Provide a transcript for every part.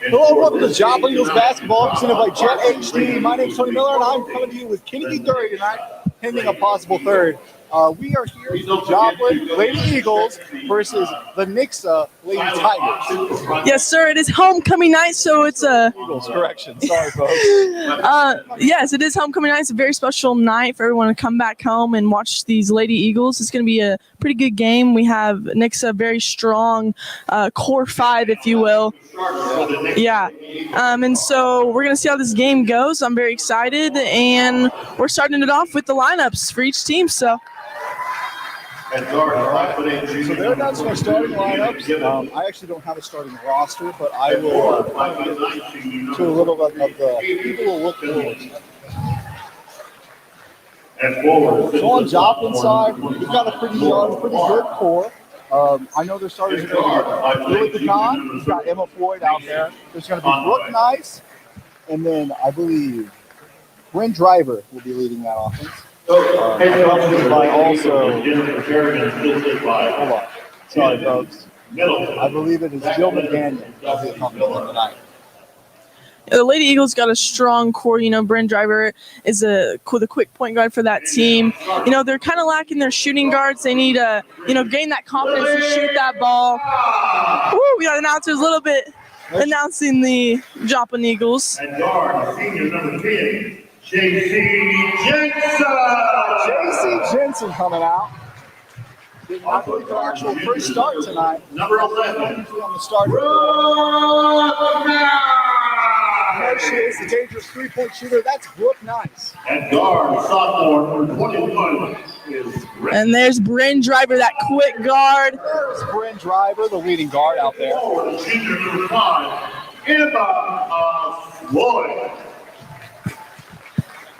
Hello, welcome to Joplin Eagles basketball presented by Jet HD. My name is Tony Miller, and I'm coming to you with Kennedy Dury tonight, pending a possible third. We are here with the Joplin Lady Eagles versus the Nixa Lady Tigers. Yes, sir. It is homecoming night, so it's a Eagles, correction. Sorry, folks. yes, it is homecoming night. It's a very special night for everyone to come back home and watch these Lady Eagles. It's going to be a pretty good game. We have Nixa, very strong core five, if you will. Yeah. And so we're going to see how this game goes. I'm very excited, and we're starting it off with the lineups for each team. So they're announcing our starting lineups. I actually don't have a starting roster, but I will to a little bit of the people who look forward. So on Joplin's side, we've got a pretty young, pretty good core. I know their starters are going to be Lily Pecan. We've got Emma Floyd out there. There's going to be Brooke Nice, and then I believe Bryn Driver will be leading that offense. By also, hold on. Sorry, folks. I believe it is Jill McDaniel will be accompanying them tonight. The Lady Eagles got a strong core. You know, Bryn Driver is the quick point guard for that team. You know, they're kind of lacking their shooting guards. They need to, gain that confidence to shoot that ball. Woo, we got announcers a little bit announcing the Joplin Eagles. And guard, senior number 10. J.C. Jensen coming out. I believe her actual first start tonight. Number 11. Usually on the start. There she is, the dangerous three-point shooter. That's Brooke Nice. And guard, sophomore, number 21 is And there's Bryn Driver, that quick guard. There's Bryn Driver, the leading guard out there. Senior number 5, Emma Floyd.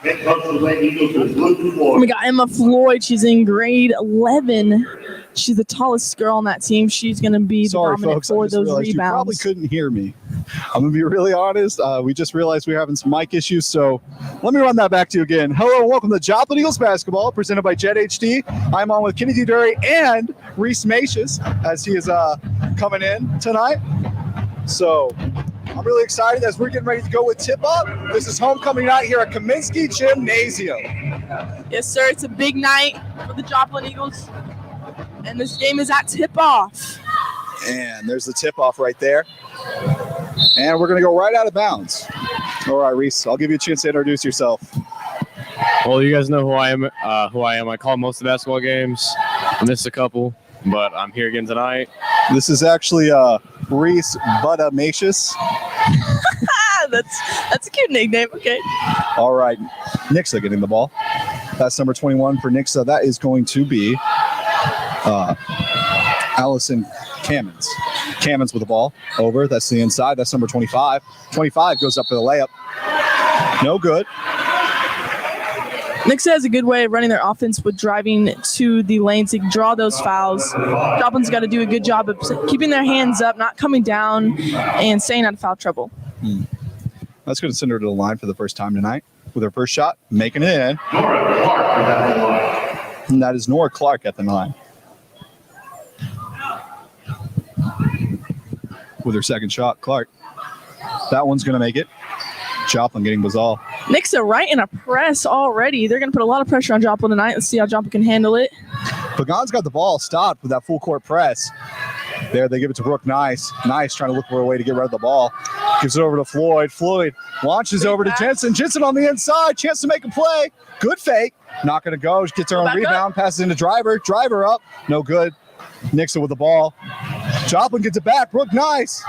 We got Emma Floyd. She's in grade 11. She's the tallest girl on that team. She's going to be Sorry, dominant folks, for those rebounds. You probably couldn't hear me. I'm going to be really honest. We just realized we were having some mic issues, so let me run that back to you again. Hello and welcome to Joplin Eagles basketball, presented by Jet HD. I'm on with Kennedy Dury and Reese Macius as he is coming in tonight. So I'm really excited as we're getting ready to go with tip-off. This is homecoming night here at Kaminsky Gymnasium. Yes, sir. It's a big night for the Joplin Eagles. And this game is at tip-off. And there's the tip-off right there. And we're going to go right out of bounds. All right, Reese, I'll give you a chance to introduce yourself. Well, you guys know who I am. I call most of the basketball games. I missed a couple, but I'm here again tonight. This is actually Reese Butta Macius. That's a cute nickname. Okay. All right, Nixa getting the ball. That's number 21 for Nixa. That is going to be Allison Cammons. Cammons with the ball over. That's the inside. That's number 25. 25 goes up for the layup. No good. Nixa has a good way of running their offense with driving to the lanes to draw those fouls. Joplin's got to do a good job of keeping their hands up, not coming down, and staying out of foul trouble. That's going to send her to the line for the first time tonight with her first shot, making it in. And that is Nora Clark at the line. With her second shot, Clark. That one's going to make it. Joplin getting Bazal. Nixa right in a press already. They're going to put a lot of pressure on Joplin tonight. Let's see how Joplin can handle it. Pagan's got the ball stopped with that full court press. There, they give it to Brooke Nice. Nice trying to look for a way to get rid of the ball. Gives it over to Floyd. Floyd launches over to Jensen. Jensen on the inside. Chance to make a play. Good fake. Not going to go. Gets her own rebound. Passes into Driver. Driver up. No good. Nixa with the ball. Joplin gets it back. Brooke Nice.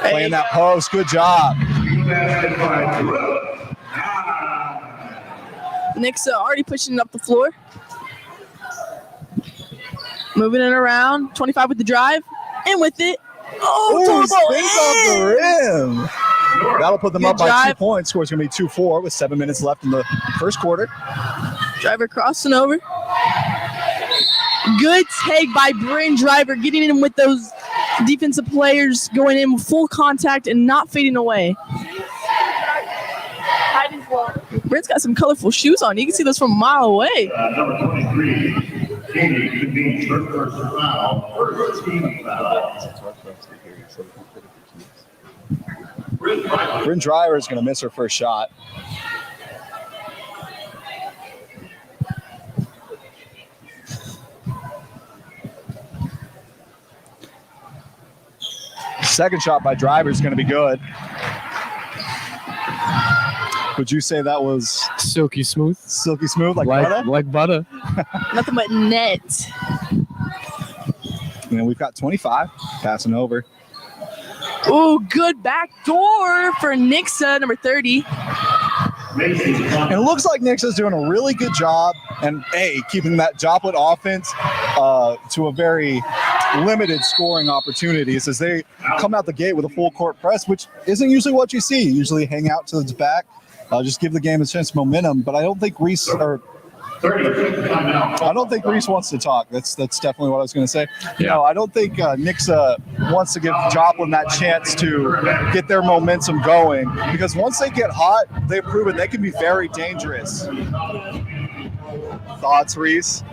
Playing that post. Good job. Nixa already pushing it up the floor. Moving it around. 25 with the drive. And with it. Oh, spins off the rim. That'll put them up by 2 points. Score's going to be 2-4 with 7 minutes left in the first quarter. Driver crossing over. Good take by Bryn Driver, getting in with those defensive players, going in with full contact and not fading away. Bryn's got some colorful shoes on. You can see those from a mile away. Number 23, Katie convenes her first foul. First team foul. Bryn Driver is going to miss her first shot. Second shot by Driver is going to be good. Would you say that was Silky smooth. silky smooth like butter? Like butter. Nothing but net. And we've got 25 passing over. Ooh, good back door for Nixa, number 30. And it looks like Nixa's doing a really good job and keeping that Joplin offense to a very limited scoring opportunities as they come out the gate with a full court press, which isn't usually what you see. You usually hang out to the back, just give the game a sense of momentum. But I don't think Reese wants to talk. That's definitely what I was going to say. Yeah. No, I don't think Nixa wants to give Joplin that chance to get their momentum going, because once they get hot, they've proven they can be very dangerous. Thoughts, Reese?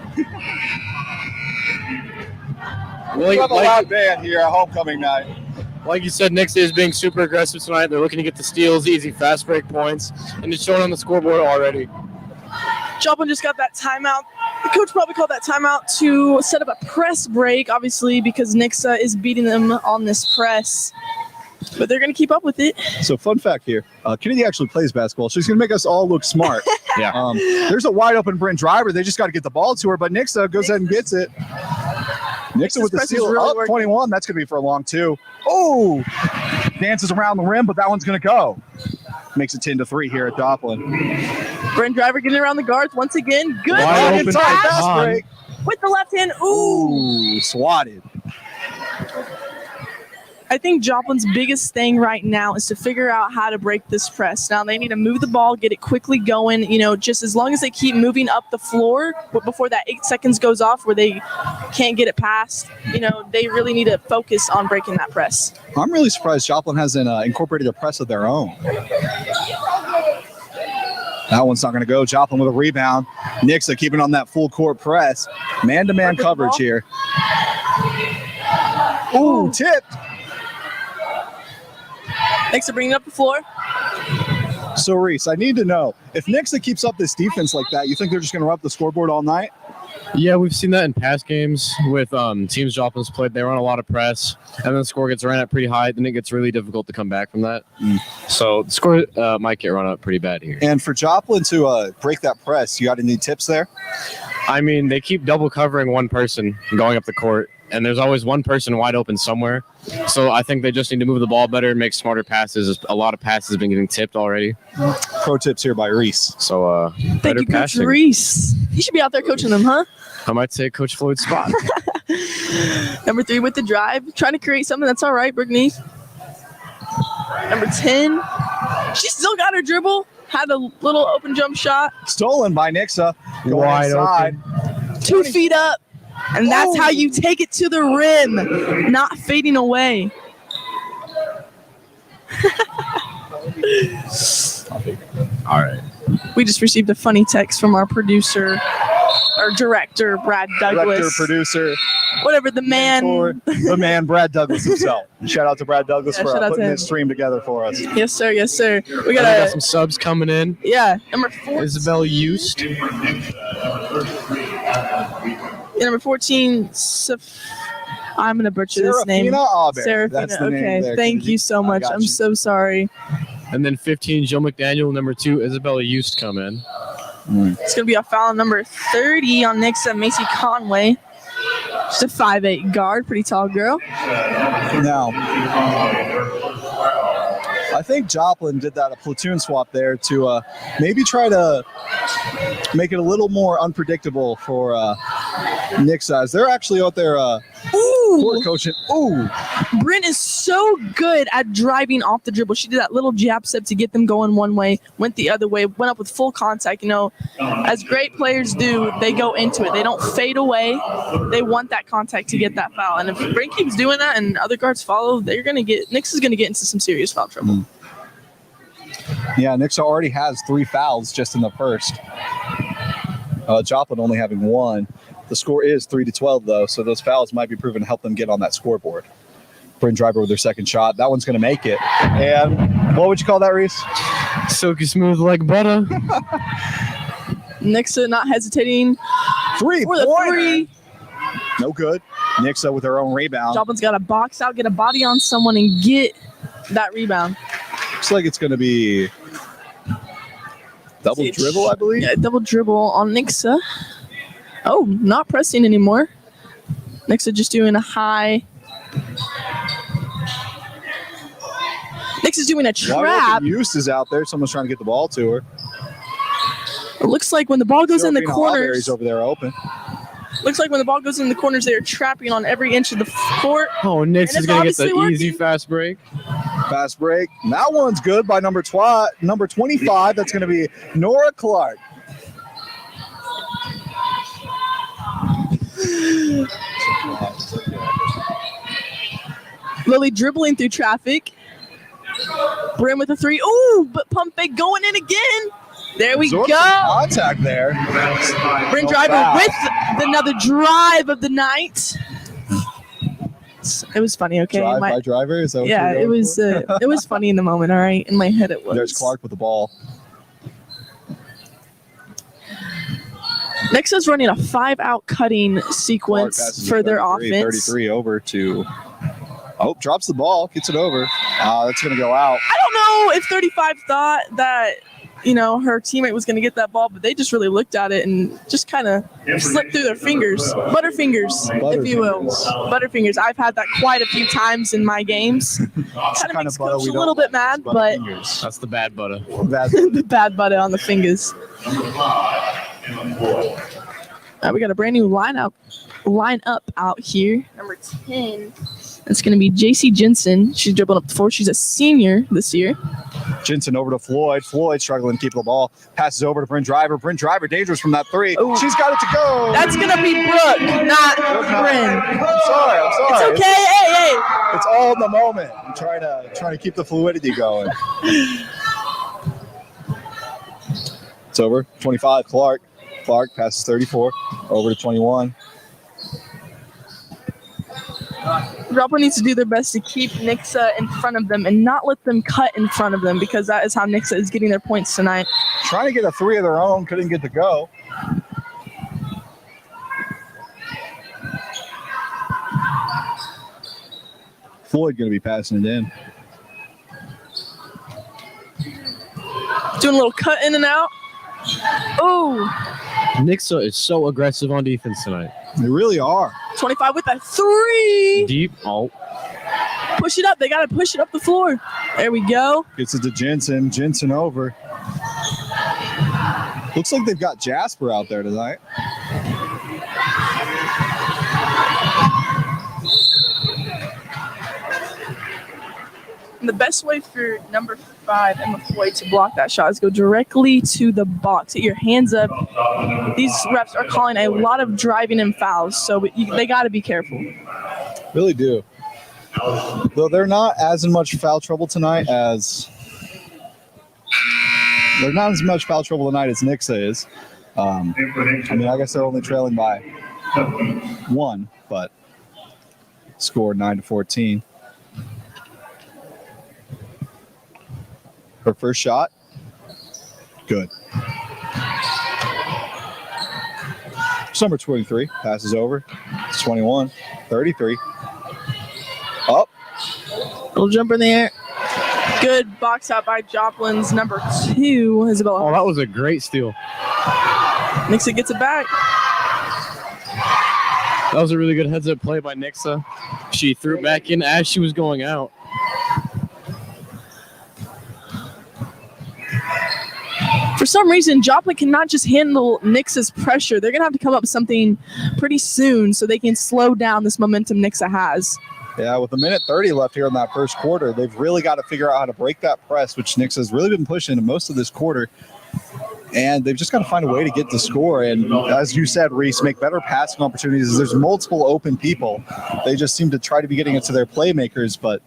We have a loud band here at homecoming night. Like you said, Nixa is being super aggressive tonight. They're looking to get the steals, easy fast break points, and it's showing on the scoreboard already. Joplin just got that timeout. The coach probably called that timeout to set up a press break, obviously, because Nixa is beating them on this press. But they're going to keep up with it. So fun fact here, Kennedy actually plays basketball. She's going to make us all look smart. Yeah. There's a wide open Bryn Driver. They just got to get the ball to her, but Nixa goes ahead and gets it. Nixa with the press is steal really up working. 21. That's going to be for a long two. Oh, dances around the rim, but that one's going to go. Makes it 10-3 here at Joplin. Bryn Driver getting around the guards once again. Good Wide open pass fast break. with the left hand. Ooh. Swatted. I think Joplin's biggest thing right now is to figure out how to break this press. Now they need to move the ball, get it quickly going. Just as long as they keep moving up the floor, but before that 8 seconds goes off where they can't get it past, they really need to focus on breaking that press. I'm really surprised Joplin hasn't incorporated a press of their own. That one's not going to go. Joplin with a rebound. Nixa keeping on that full court press. Man-to-man coverage here. Ooh, tipped. Nixa bringing up the floor. So, Reese, I need to know, if Nixa keeps up this defense like that, you think they're just going to rub the scoreboard all night? Yeah, we've seen that in past games with teams Joplin's played. They run a lot of press, and then the score gets ran up pretty high. Then it gets really difficult to come back from that. So the score might get run up pretty bad here. And for Joplin to break that press, you got any tips there? I mean, they keep double covering one person going up the court, and there's always one person wide open somewhere. So I think they just need to move the ball better, make smarter passes. A lot of passes have been getting tipped already. Pro tips here by Reese. So Thank better you, Coach passing. Reese. You should be out there coaching them, huh? I might take Coach Floyd's spot. Number 3 with the drive, trying to create something. That's all right, Brittany. Number 10, she still got her dribble. Had a little open jump shot. Stolen by Nixa. Going Wide inside. 2 feet up. And that's how you take it to the rim, not fading away. All right. We just received a funny text from our producer, our director, Brad Douglas. Director, producer, Whatever, the man. mentor, the man, Brad Douglas himself. Shout out to Brad Douglas Yeah, for shout out putting to this him. stream together for us. Yes, sir. Yes, sir. We We got got some subs coming in. number 4. Isabel Used. Number 14, I'm going to butcher this name. Serafina Auber. Serafina. That's the name Okay, there. thank you so much. got I'm you. so sorry. And then 15, Jill McDaniel. Number 2, Isabella Used come in. It's going to be a foul number 30 on Nixa, Macy Conway. Just a 5'8" guard, pretty tall girl. Now, I think Joplin did a platoon swap there to maybe try to make it a little more unpredictable for Nixa, as they're actually out there court coaching. Ooh, Bryn is so good at driving off the dribble. She did that little jab step to get them going one way, went the other way, went up with full contact. As great players do, they go into it. They don't fade away. They want that contact to get that foul. And if Bryn keeps doing that and other guards follow, Nixa's going to get into some serious foul trouble. yeah, Nixa already has 3 fouls just in the first. Joplin only having 1. The score is 3-12 though, so those fouls might be proven to help them get on that scoreboard. Bryn Driver with their second shot. That one's going to make it. And what would you call that, Reese? Silky smooth like butter. Nixa not hesitating. For the 3-pointer. 3. No good. Nixa with her own rebound. Joplin's got to box out, get a body on someone, and get that rebound. Looks like it's going to be double dribble, I believe. Yeah, double dribble on Nixa. Oh, not pressing anymore. Nixa just doing a high. Nixa's doing a trap. Eustace out there. Someone's trying to get the ball to her. It looks like when the ball goes in the Serafina corners. Alberry's over there open. Looks like when the ball goes in the corners, they're trapping on every inch of the court. Oh, Nix And is it's going to get the obviously easy working. fast break. Fast break. And that one's good by number 25. That's going to be Nora Clark. Lily dribbling through traffic. Brim with a 3. Ooh, but pump fake going in again. There we Absorbed go. some contact there. Bryn No Driver foul. with another drive of the night. It was funny, okay? Drive by driver. Is that what Yeah, you're it going was for? it was funny in the moment, all right? In my head it was. There's Clark with the ball. Nixa's running a 5-out cutting Clark sequence passes for to their 33, offense. 33 over to. Oh, drops the ball, gets it over. That's going to go out. I don't know if 35 thought that, her teammate was going to get that ball, but they just really looked at it and just kind of slipped through their fingers. Butterfingers, if you will. Butterfingers. I've had that quite a few times in my games. Kind of makes Coach a little bit mad, but That's the bad butter. the bad butter on the fingers. Number 5, Emma Floyd. We got a brand new line up out here. Number 10. It's going to be JC Jensen. She's dribbling up the floor. She's a senior this year. Jensen over to Floyd. Floyd struggling to keep the ball. Passes over to Bryn Driver. Bryn Driver dangerous from that 3. Ooh. She's got it to go. That's going to be Brooke, not Bryn. I'm sorry. It's okay. Hey. It's all in the moment. I'm trying to keep the fluidity going. It's over. 25. Clark passes 34 over to 21. Joplin needs to do their best to keep Nixa in front of them and not let them cut in front of them, because that is how Nixa is getting their points tonight. Trying to get a 3 of their own, couldn't get the go. Floyd going to be passing it in. Doing a little cut in and out. Oh, Nixa is so aggressive on defense tonight. They really are. 25 with a 3. Deep. Oh, Push it up. They got to push it up the floor. There we go. Gets it to Jensen. Jensen over. Looks like they've got Jasper out there tonight. And the best way for number 5, Emma Floyd, to block that shot is go directly to the box. Get your hands up. These refs are calling a lot of driving and fouls, so they got to be careful. Really do. Though they're not as in much foul trouble tonight as Nixa is. I mean, I guess they're only trailing by 1, but scored 9-14. Her first shot, good. Number 23 passes over. It's 21, 33. Up. Little jumper in the air. Good box out by Joplin's number 2, Isabella. oh, that was a great steal. Nixa gets it back. That was a really good heads-up play by Nixa. She threw it back in as she was going out. For some reason, Joplin cannot just handle Nixa's pressure. They're going to have to come up with something pretty soon so they can slow down this momentum Nixa has. Yeah, with a minute 30 left here in that first quarter, they've really got to figure out how to break that press, which Nixa has really been pushing most of this quarter. And they've just got to find a way to get the score. And as you said, Reese, make better passing opportunities. There's multiple open people. They just seem to try to be getting it to their playmakers. But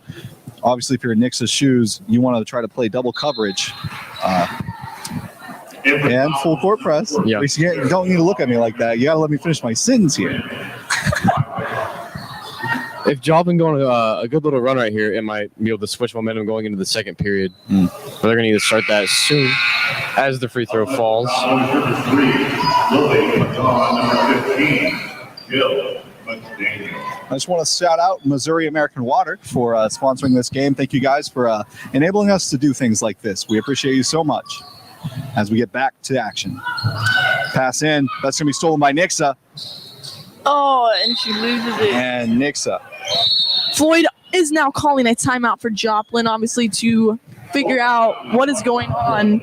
obviously, if you're in Nixa's shoes, you want to try to play double coverage. And full court press. Yeah. Reese, you don't need to look at me like that. You got to let me finish my sentence here. if Joplin go on a good little run right here, it might be able to switch momentum going into the second period. But they're going to need to start that soon as the free throw falls. Number 3, Lily. Number 15, Jill McDaniel. I just want to shout out Missouri American Water for sponsoring this game. Thank you guys for enabling us to do things like this. We appreciate you so much. As we get back to action. Pass in. That's going to be stolen by Nixa. Oh, and she loses it. And Nixa. Floyd is now calling a timeout for Joplin, obviously, to figure out what is going on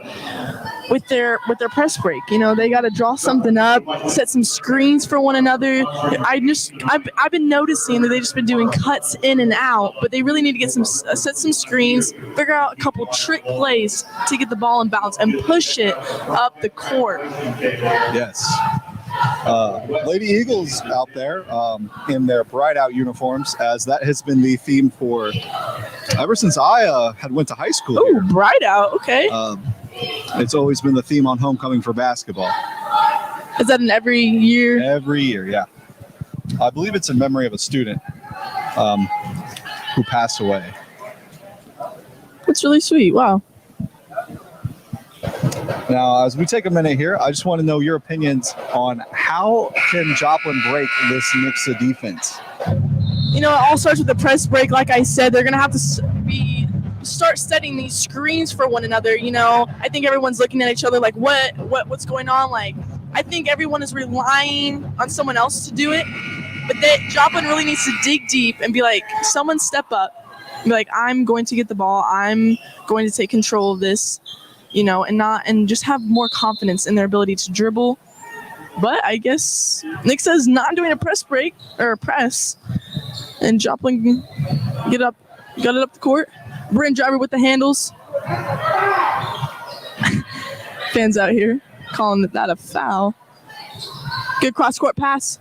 with their press break. You know, they got to draw something up, set some screens for one another. I've been noticing that they've just been doing cuts in and out, but they really need to get set some screens, figure out a couple trick plays to get the ball in bounds and push it up the court. Yes. Lady Eagles out there in their bright out uniforms, as that has been the theme for ever since I had went to high school. Oh, bright out. Okay. It's always been the theme on homecoming for basketball. Is that an every year? Every year, yeah. I believe it's in memory of a student who passed away. That's really sweet. Wow. Now, as we take a minute here, I just want to know your opinions on how can Joplin break this Nixa defense? You know, it all starts with the press break. Like I said, they're going to have to start setting these screens for one another. You know, I think everyone's looking at each other like, what's going on? Like, I think everyone is relying on someone else to do it. But Joplin really needs to dig deep and be like, someone step up. Be like, I'm going to get the ball. I'm going to take control of this. You know, and just have more confidence in their ability to dribble. But I guess Nixa is not doing a press break or a press, and Joplin got it up the court. Brent Driver with the handles. Fans out here calling that a foul. Good cross court pass.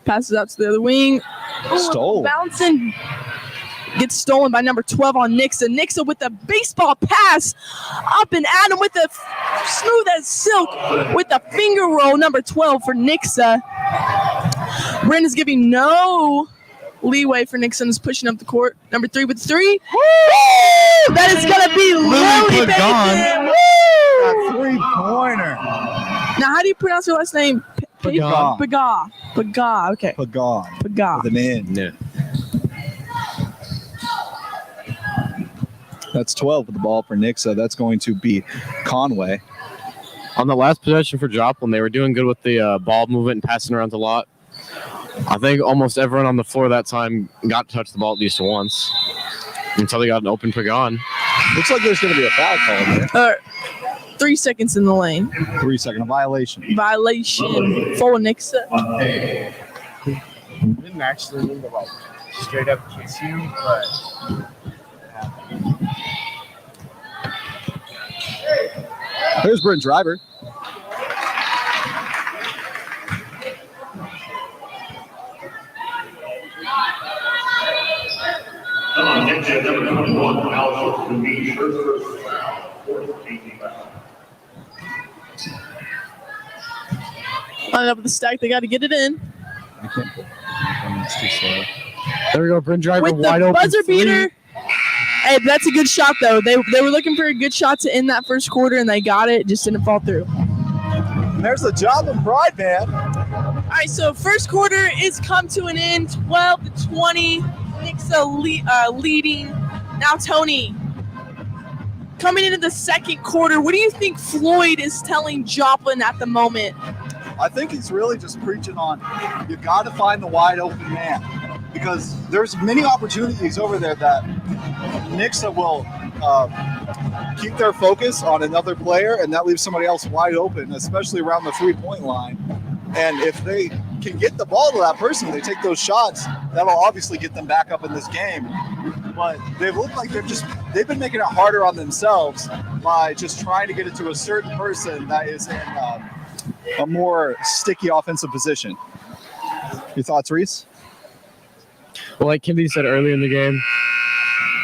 Passes out to the other wing. Ooh, Stole. Bouncing. Gets stolen by number 12 on Nixa. Nixa with the baseball pass up and at him with the smooth as silk with the finger roll. Number 12 for Nixa. Brent is giving no leeway for Nixa and is pushing up the court. Number 3 with 3. Woo! That is going to be Lily Pagan. A three-pointer. Now, how do you pronounce her last name? Pagan. Pagan. Okay. Pagan. Pagan. With an N. Yeah. That's 12 with the ball for Nixa. That's going to be Conway. On the last possession for Joplin, they were doing good with the ball movement and passing around a lot. I think almost everyone on the floor that time got to touch the ball at least once until they got an open Pagan. Looks like there's going to be a foul call there. 3 seconds in the lane. 3 second violation. Violation for Nixa. Didn't actually mean to like straight up kiss you, but Here's Brent Driver. Number 21, Alpha to meet her first foul. 14 foul. Lining up with the stack, they got to get it in. It's too slow. There we go, Brent Driver With wide the open. buzzer beater. Hey, that's a good shot, though. They were looking for a good shot to end that first quarter, and they got it. Just didn't fall through. And there's the Joplin Pride Band. All right, so first quarter is come to an end, 12-20. Nixa leading. Now, Tony, coming into the second quarter, what do you think Floyd is telling Joplin at the moment? I think he's really just preaching on you got to find the wide open man, because there's many opportunities over there that Nixa will keep their focus on another player, and that leaves somebody else wide open, especially around the 3-point line. And if they can get the ball to that person, they take those shots, that'll obviously get them back up in this game. But they've looked like they've been making it harder on themselves by just trying to get it to a certain person that is in a more sticky offensive position. Your thoughts, Reese? Well, like Kennedy said earlier in the game,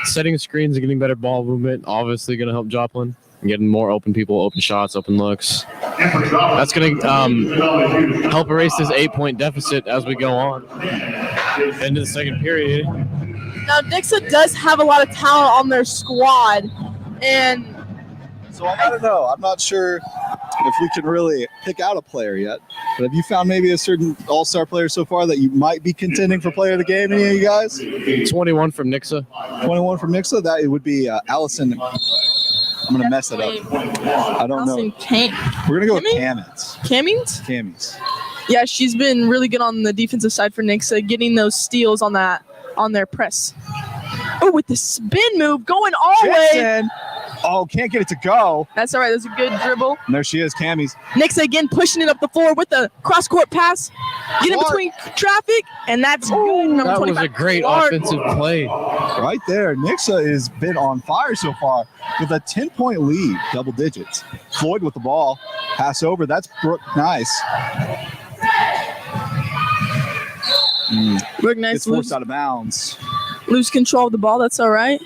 setting screens and getting better ball movement obviously going to help Joplin and getting more open people, open shots, open looks. That's going to help erase this 8-point deficit as we go on into the second period. Now, Nixa does have a lot of talent on their squad, and So I don't know. I'm not sure if we can really pick out a player yet. But have you found maybe a certain all-star player so far that you might be contending for player of the game? Any of you guys? 21 from Nixa. 21 from Nixa? That it would be Allison. I'm going to mess it up. I don't know. We're going to go with Camins. Camins? Camins. Yeah, she's been really good on the defensive side for Nixa, getting those steals on their press. Oh, with the spin move going all the way. Oh, can't get it to go. That's all right. That's a good dribble. And there she is, Cammy's. Nixa again pushing it up the floor with the cross-court pass. Get in between traffic, and that's good. Number That 25, was a great Clark. offensive play. Right there. Nixa has been on fire so far with a 10-point lead, double digits. Floyd with the ball. Pass over. That's Brooke Nice. Brooke Nice It's forced out of bounds. lose control of the ball. That's all right.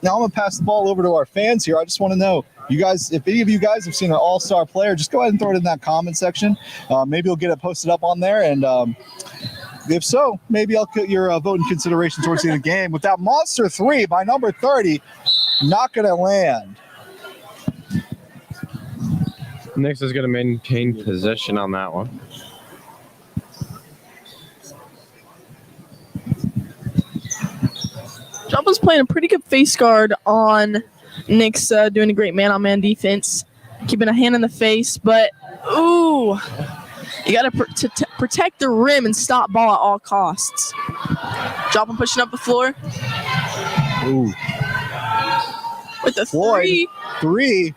Now I'm going to pass the ball over to our fans here. I just want to know, you guys, if any of you guys have seen an all-star player, just go ahead and throw it in that comment section. Maybe we'll get it posted up on there. And if so, maybe I'll put your vote in consideration towards the end of the game. With that monster 3 by number 30, not going to land. Nixa is going to maintain possession on that one. Joplin's playing a pretty good face guard on Nixa, doing a great man-on-man defense, keeping a hand in the face. But, ooh, you got to protect the rim and stop ball at all costs. Joplin pushing up the floor. Ooh. With the Floyd, 3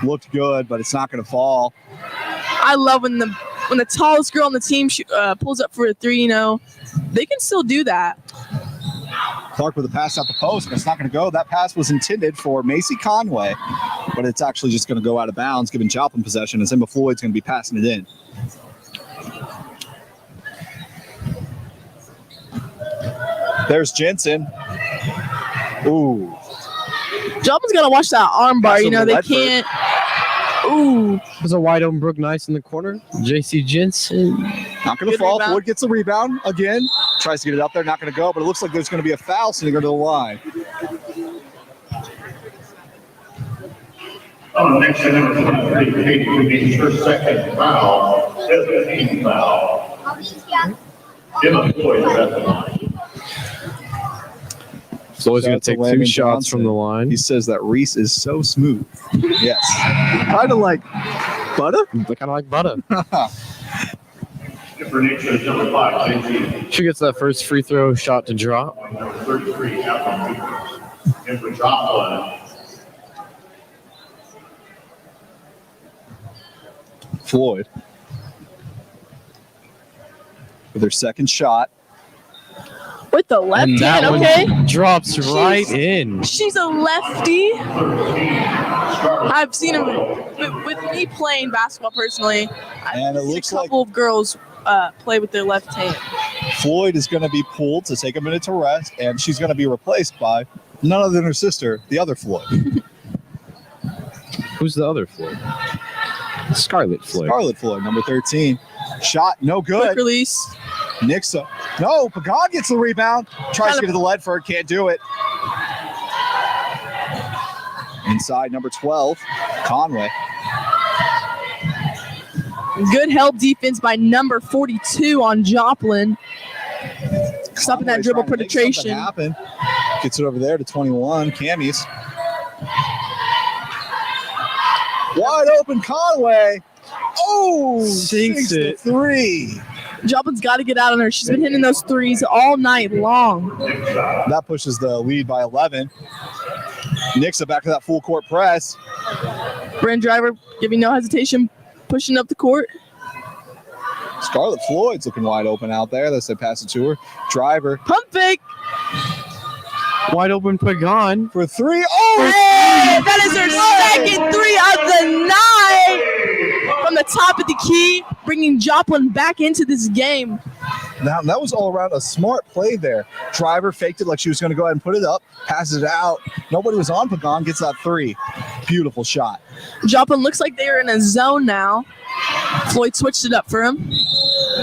looked good, but it's not going to fall. I love when the tallest girl on the team pulls up for a 3, they can still do that. Clark with a pass out the post, but it's not going to go. That pass was intended for Macy Conway, but it's actually just going to go out of bounds, giving Joplin possession, as Emma Floyd's going to be passing it in. There's Jensen. Ooh. Joplin's got to watch that arm bar. They can't. Ooh. There's a wide open Brooke Nice in the corner. JC Jensen. Not going to fall. Floyd gets the rebound again. Tries to get it up there. Not going to go, but it looks like there's going to be a foul, so they go to the line. Next to number 23, Katie Ruby's her second foul. 15th foul. Emma Floyd at the line. Floyd's going to take 2 shots from the line. He says that Reese is so smooth. Yes. Kind of like butter? Kind of like butter. For Nixa, number 5, JT. She gets that first free throw shot to drop. Number 33, Joplin. And for Joplin. Floyd with her second shot. With the left And that hand, one okay? drops right in. She's a lefty. I've seen him with me playing basketball personally. And it I've seen looks a couple of girls play with their left hand. Floyd is going to be pulled to take a minute to rest, and she's going to be replaced by none other than her sister, the other Floyd. Who's the other Floyd? Scarlet Floyd. Scarlet Floyd, number 13. Shot, no good. Quick release. Nixa. No, Pagan gets the rebound. Tries to get to the Ledford, can't do it. Inside, number 12, Conway. Good help defense by number 42 on Joplin. Stopping that dribble penetration. Happen. Gets it over there to 21, Cammy's. Wide open Conway. Oh, sinks the 3. Joplin's got to get out on her. She's been hitting those 3s all night long. That pushes the lead by 11. Nixa back to that full court press. Brand Driver giving no hesitation, pushing up the court. Scarlet Floyd's looking wide open out there. They pass it to her. Driver. Pump fake. Wide open Pagan. For 3. Oh! Hey, that is her second 3 of the night. From the top of the key, bringing Joplin back into this game. That was all around a smart play there. Driver faked it like she was going to go ahead and put it up, passes it out. Nobody was on Pagan, gets that 3. Beautiful shot. Joplin looks like they're in a zone now. Floyd switched it up for him.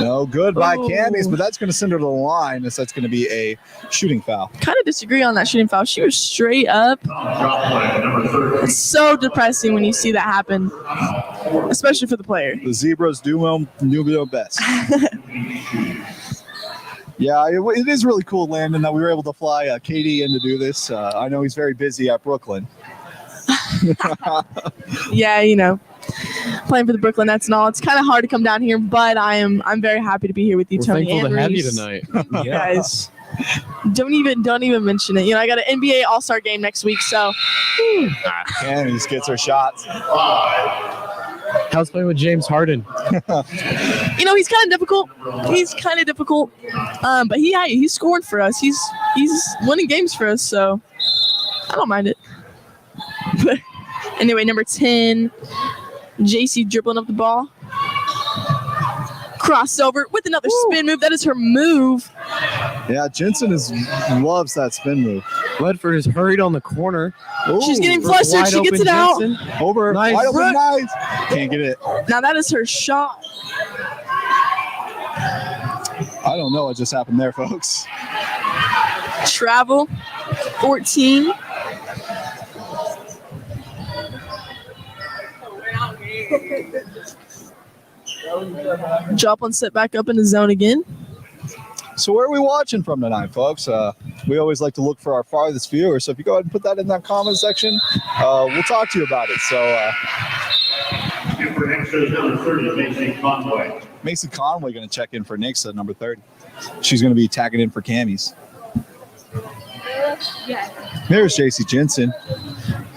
No good by Ooh. Cammy's, but that's going to send her to the line. So that's going to be a shooting foul. Kind of disagree on that shooting foul. She was straight up. It's so depressing when you see that happen, especially for the player. The Zebras do their best. Yeah, it is really cool, Landon, that we were able to fly KD in to do this. I know he's very busy at Brooklyn. Yeah, you know, playing for the Brooklyn Nets and all. It's kind of hard to come down here, but I'm very happy to be here with you, We're Tony. thankful and to have you Reese. tonight. You guys, don't even mention it. You know, I got an NBA All-Star game next week, so Cammy's gets her shots. How's playing with James Harden? you know he's kind of difficult. But he's scoring for us. He's winning games for us, so I don't mind it. But anyway, number 10, JC dribbling up the ball. Crossover with another spin move. That is her move. Yeah, Jensen loves that spin move. Ledford is hurried on the corner. Ooh, She's getting flustered. She gets it out. over. Nice. Wide open, nice. Can't get it. Now that is her shot. I don't know what just happened there, folks. Travel, 14. Joplin set back up in the zone again. So where are we watching from tonight, folks? We always like to look for our farthest viewers. So if you go ahead and put that in that comment section, we'll talk to you about it. So For Nixa, number 30, Macy Conway. Mason Conway going to check in for Nixa, number 30. She's going to be tagging in for Cammy's. There's JC Jensen.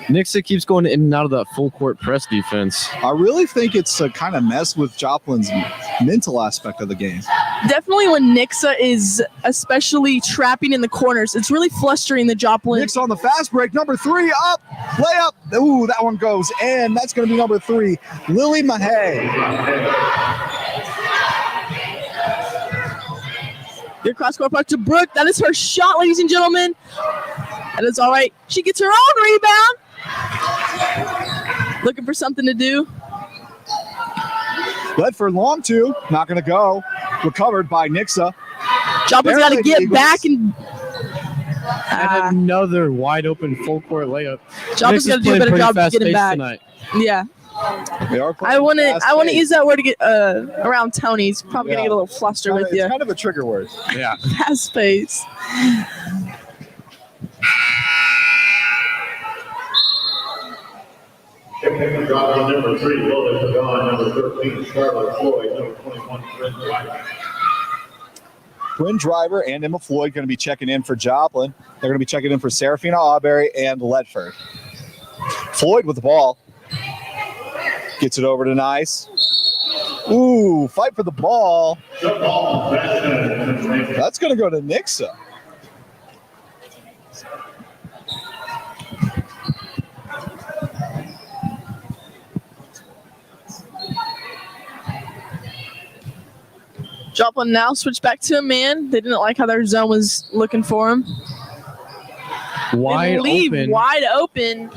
Nixa keeps going in and out of that full court press defense. I really think it's a kind of mess with Joplin's mental aspect of the game. Definitely when Nixa is especially trapping in the corners, it's really flustering the Joplin. Nixa on the fast break, number 3, up, layup. Ooh, that one goes in. That's going to be number 3, Lily Mahay. Good cross-court puck to Brooke. That is her shot, ladies and gentlemen. That is all right. She gets her own rebound. Looking for something to do. Ledford long 2, not going to go. Recovered by Nixa. Joplin's got to Barely get Eagles. back and And another wide open full court layup. Joplin's got to do a better job of getting back. Tonight. Yeah, They are playing I want fast to pace. use that word to get around Tony. He's probably gonna Yeah. get a little flustered with It's you. kind of a trigger word. Yeah. Fast pace. Drop on number 3, Lola Pagan, number 13, Charlotte Floyd, number 21, Brent White. Twin Driver and Emma Floyd going to be checking in for Joplin. They're going to be checking in for Serafina Auberry and Ledford. Floyd with the ball. Gets it over to Nice. Ooh, fight for the ball. That's going to go to Nixa. Joplin now switched back to a man. They didn't like how their zone was looking for him. Wide They leave open. wide open.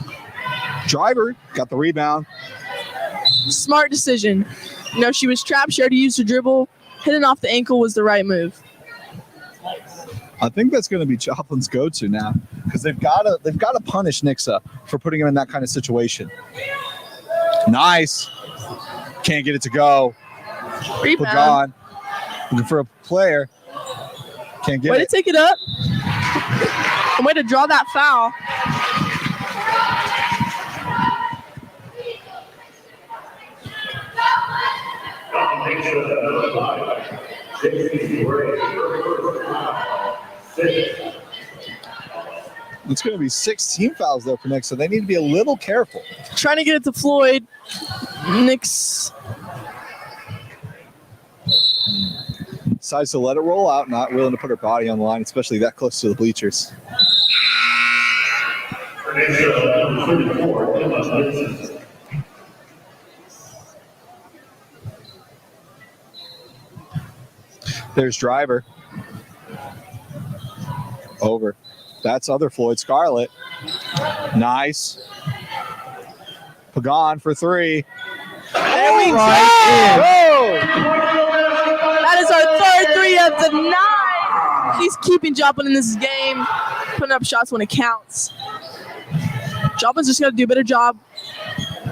Driver got the rebound. Smart decision. You know, she was trapped. She already used her dribble. Hitting off the ankle was the right move. I think that's going to be Joplin's go-to now because they've got to punish Nixa for putting him in that kind of situation. Nice. Can't get it to go. Rebound. Pagan. Looking for a player. Can't get Way to it. take it up. And way to draw that foul. It's going to be 16 fouls there for Nixa. They need to be a little careful. Trying to get it to Floyd. Nick's Decides to let it roll out, not willing to put her body on the line, especially that close to the bleachers. There's Driver. Over. That's other Floyd Scarlett. Nice. Pagan for 3. There we go. Go! That is our third 3 of the night. He's keeping Joplin in this game, putting up shots when it counts. Joplin's just got to do a better job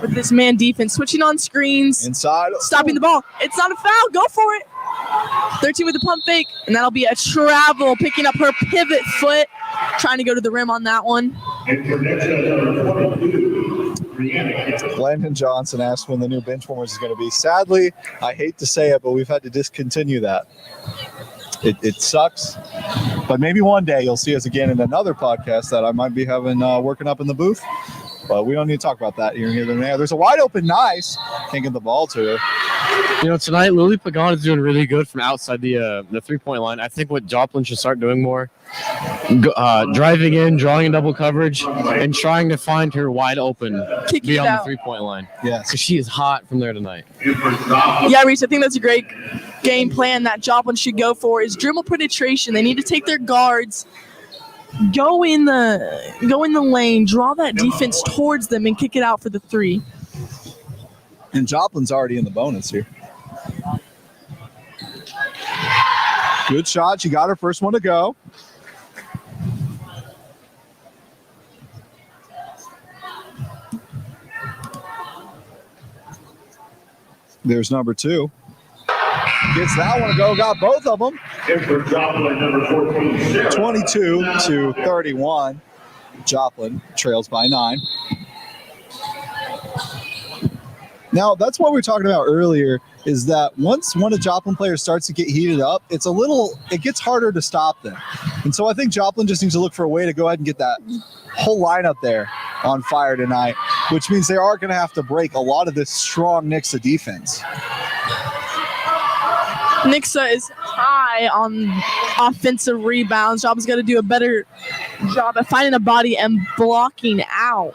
with this man defense, switching on screens, Inside. stopping the ball. It's not a foul. Go for it. 13 with the pump fake, and that'll be a travel, picking up her pivot foot, trying to go to the rim on that one. Landon Johnson asked when the new bench warmers is going to be. Sadly, I hate to say it, but we've had to discontinue that. It sucks, but maybe one day you'll see us again in another podcast that I might be having working up in the booth. But we don't need to talk about that here and there. There's a wide open Nice. Can't get the ball to her. Tonight Lily Pagan is doing really good from outside the 3-point line. I think what Joplin should start doing more, driving in, drawing in double coverage, and trying to find her wide open beyond the 3-point line. Yes. Because she is hot from there tonight. Yeah, Reese, I think that's a great game plan that Joplin should go for is dribble penetration. They need to take their guards, go in the lane, draw that defense towards them, and kick it out for the 3. And Joplin's already in the bonus here. Good shot. She got her first one to go. There's number 2. Gets that one to go. Got both of them. 22-31. Joplin trails by 9. Now, that's what we were talking about earlier, is that once one of Joplin players starts to get heated up, it gets harder to stop them. And so I think Joplin just needs to look for a way to go ahead and get that whole lineup there on fire tonight, which means they are going to have to break a lot of this strong Nixa defense. Nixa is high on offensive rebounds. Joplin's got to do a better job at finding a body and blocking out.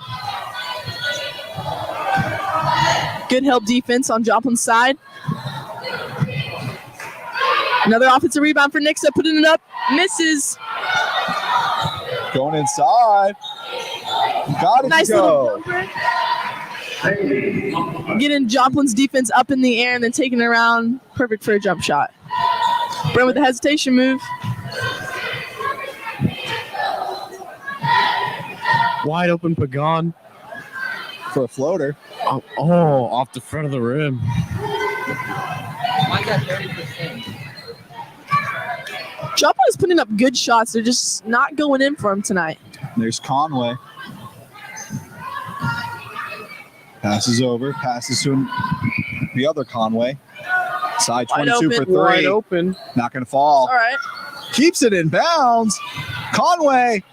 Good help defense on Joplin's side. Another offensive rebound for Nixa, putting it up, misses. Going inside. Got it Nice to go. little jumper. Getting Joplin's defense up in the air and then taking it around. Perfect for a jump shot. Brent with the hesitation move. Wide open Pagan. For a floater. Oh, off the front of the rim. Joplin is putting up good shots. They're just not going in for him tonight. There's Conway. Passes over. Passes to the other Conway. Side 22 for 3. Wide open. Not going to fall. All right. Keeps it in bounds. Conway.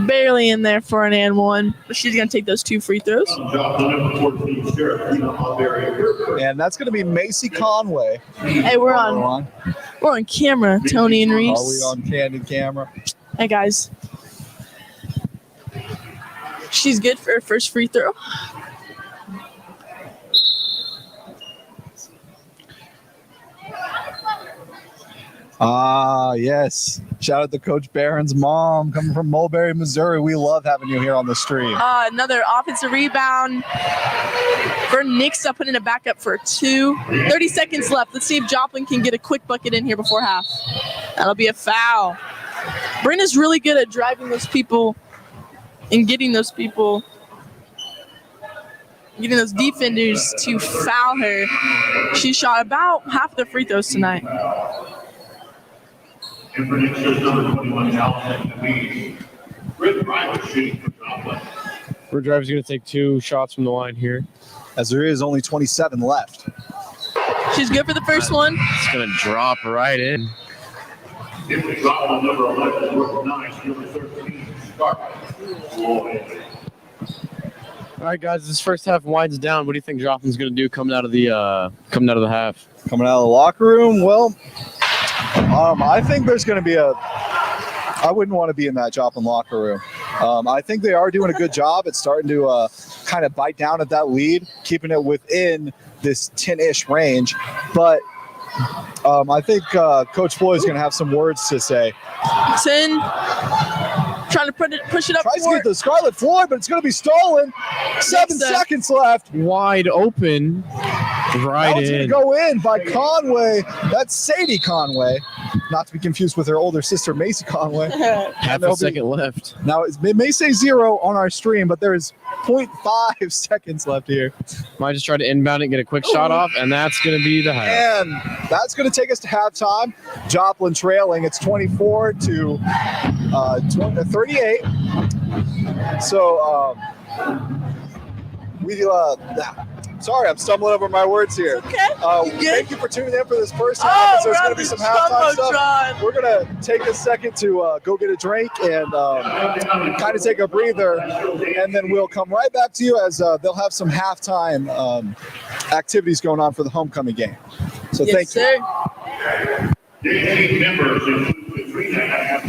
Barely in there for an and one. But she's going to take those 2 free throws. And that's going to be Macy Conway. Hey, we're on camera, Tony and Reese. Are we on candid camera? Hey, guys. She's good for her first free throw. Yes. Shout out to Coach Barron's mom coming from Mulberry, Missouri. We love having you here on the stream. Another offensive rebound for Nixa, putting it back up for 2. 30 seconds left. Let's see if Joplin can get a quick bucket in here before half. That'll be a foul. Brenna's really good at driving those people and getting those defenders to foul her. She shot about half the free throws tonight. And for Nixa's number 21, Allison Louise. Britt Driver shooting for Joplin. Britt Driver's going to take 2 shots from the line here. As there is only 27 left. She's good for the first one. It's going to drop right in. If we drop on number 11, Brooke Nice, number 13, Scarlett Lloyd. All right, guys, this first half winds down. What do you think Joplin's going to do coming out of the half? Coming out of the locker room, well, I think there's going to be I wouldn't want to be in that Joplin locker room. I think they are doing a good job at starting to kind of bite down at that lead, keeping it within this 10-ish range. But I think Coach Floyd's going to have some words to say. 10. Trying to push it up. Tries to get the Scarlet Floyd, but it's going to be stolen. 7 seconds left. Wide open. Right now it's going to go in by Conway. That's Sadie Conway, not to be confused with her older sister, Macy Conway. Half a second left. Now, it may say 0 on our stream, but there is 0.5 seconds left here. Might just try to inbound it, get a quick shot off, and that's going to be the half. And that's going to take us to halftime. Joplin trailing. It's 24 to 38. So, sorry, I'm stumbling over my words here. Okay. Thank you for tuning in for this first half. There's going to be some halftime stuff. We're going to take a second to go get a drink and kind of take a breather, and then we'll come right back to you as they'll have some halftime activities going on for the homecoming game. So thank you. JC members include Katrina.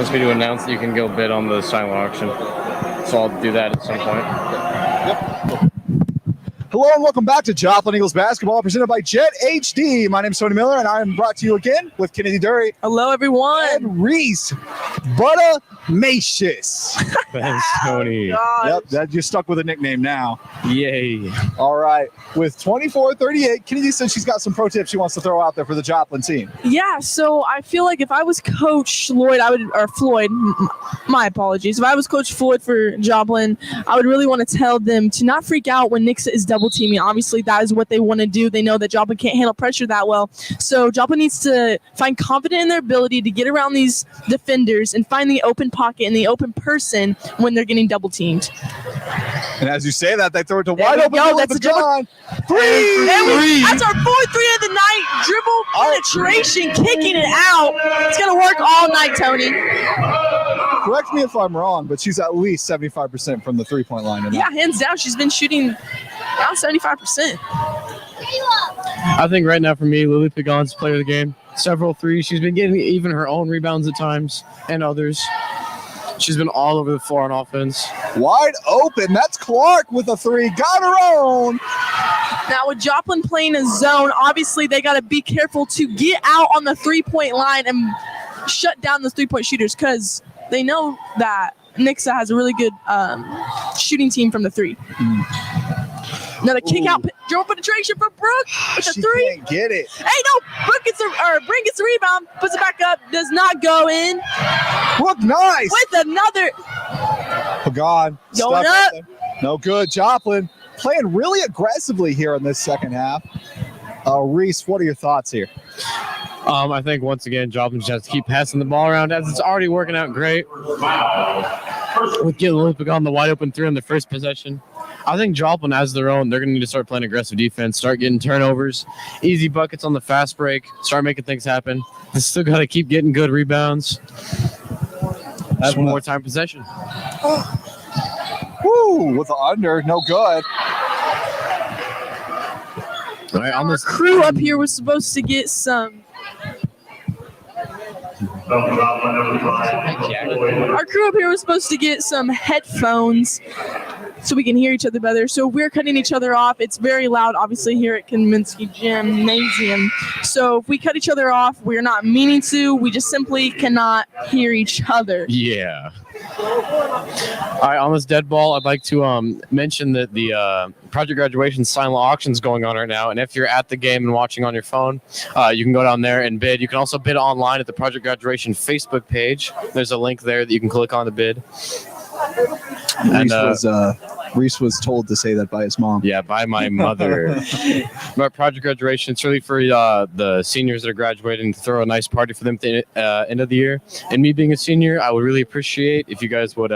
wants me to announce that you can go bid on the silent auction. So I'll do that at some point. Yep. Hello and welcome back to Joplin Eagles basketball, presented by Jet HD. My name is Tony Miller, and I am brought to you again with Kennedy Dury Hello, everyone. and Reese Buttermacious. Thanks, Tony. Yep, that you're stuck with a nickname now. Yay. All right, with 24-38, Kennedy said she's got some pro tips she wants to throw out there for the Joplin team. Yeah, so I feel like if I was Coach Floyd, my apologies. If I was Coach Floyd for Joplin, I would really want to tell them to not freak out when Nixa is double teaming. Obviously, that is what they want to do. They know that Joplin can't handle pressure that well. So Joplin needs to find confidence in their ability to get around these defenders and find the open pocket and the open person when they're getting double teamed. And as you say that, they throw it to There wide we open. go. Lily That's a John. That's our fourth three of the night. Dribble, penetration, kicking it out. It's going to work all night, Tony. Correct me if I'm wrong, but she's at least 75% from the three-point line. Yeah, hands down. She's been shooting around 75%. I think right now for me, Lily Pagan's player of the game. Several threes. She's been getting even her own rebounds at times and others. She's been all over the floor on offense. Wide open. That's Clark with a three. Got her own. Now, with Joplin playing a zone, obviously they got to be careful to get out on the three-point line and shut down the three-point shooters because they know that Nixa has a really good shooting team from the three. Another kick out, dribble penetration for Brooke with the She three. can't get it. Hey, no, Brooke gets Brink gets the rebound, puts it back up, does not go in. Brooke, nice. With another Pagan. Going stuck up. there. No good. Joplin playing really aggressively here in this second half. Reese, what are your thoughts here? I think once again, Joplin just has to keep passing the ball around as it's already working out great. With getting Lily Pagan the wide open three on the first possession. I think Joplin as their own, they're going to need to start playing aggressive defense, start getting turnovers, easy buckets on the fast break, start making things happen. They still got to keep getting good rebounds. Have more time possession. Woo, with the under, no good. All right, on Our this crew up here was supposed to get some. Our crew up here was supposed to get some headphones so we can hear each other better. So if we're cutting each other off, it's very loud, obviously, here at Kaminsky Gymnasium. So if we cut each other off, we're not meaning to. We just simply cannot hear each other. Yeah. All right, on this dead ball, I'd like to mention that the Project Graduation silent auction is going on right now. And if you're at the game and watching on your phone, you can go down there and bid. You can also bid online at the Project Graduation Facebook page. There's a link there that you can click on to bid. And Reese was told to say that by his mom. yeah, by my mother. My Project Graduation, it's really for the seniors that are graduating to throw a nice party for them at the end of the year. And me being a senior, I would really appreciate if you guys would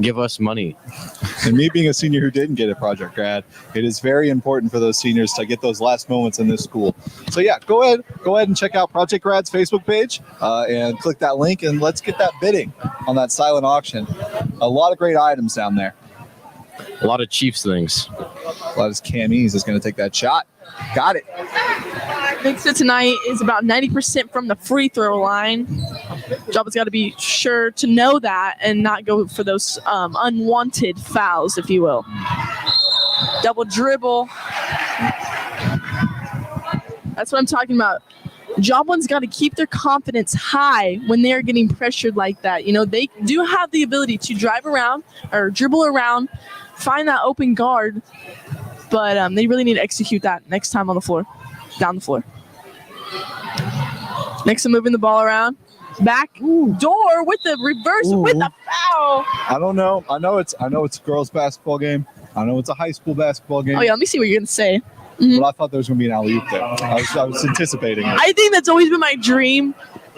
give us money. And me being a senior who didn't get a project grad, it is very important for those seniors to get those last moments in this school. So yeah, go ahead and check out Project Grad's Facebook page and click that link and let's get that bidding on that silent auction. A lot of great items down there. A lot of Chiefs things. A lot of Camis is going to take that shot. Got it. Nixa tonight is about 90% from the free throw line. Joplin's got to be sure to know that and not go for those unwanted fouls, if you will. Double dribble. That's what I'm talking about. Joplin's got to keep their confidence high when they're getting pressured like that. You know, they do have the ability to drive around or dribble around, find that open guard, but they really need to execute that next time on the floor, down the floor. Nixa moving the ball around. Back door with the reverse with the foul. I don't know. I know it's a girls' basketball game. I know it's a high school basketball game. Oh yeah, let me see what you're gonna say. But I thought there was going to be an alley-oop there. I was anticipating it. I think that's always been my dream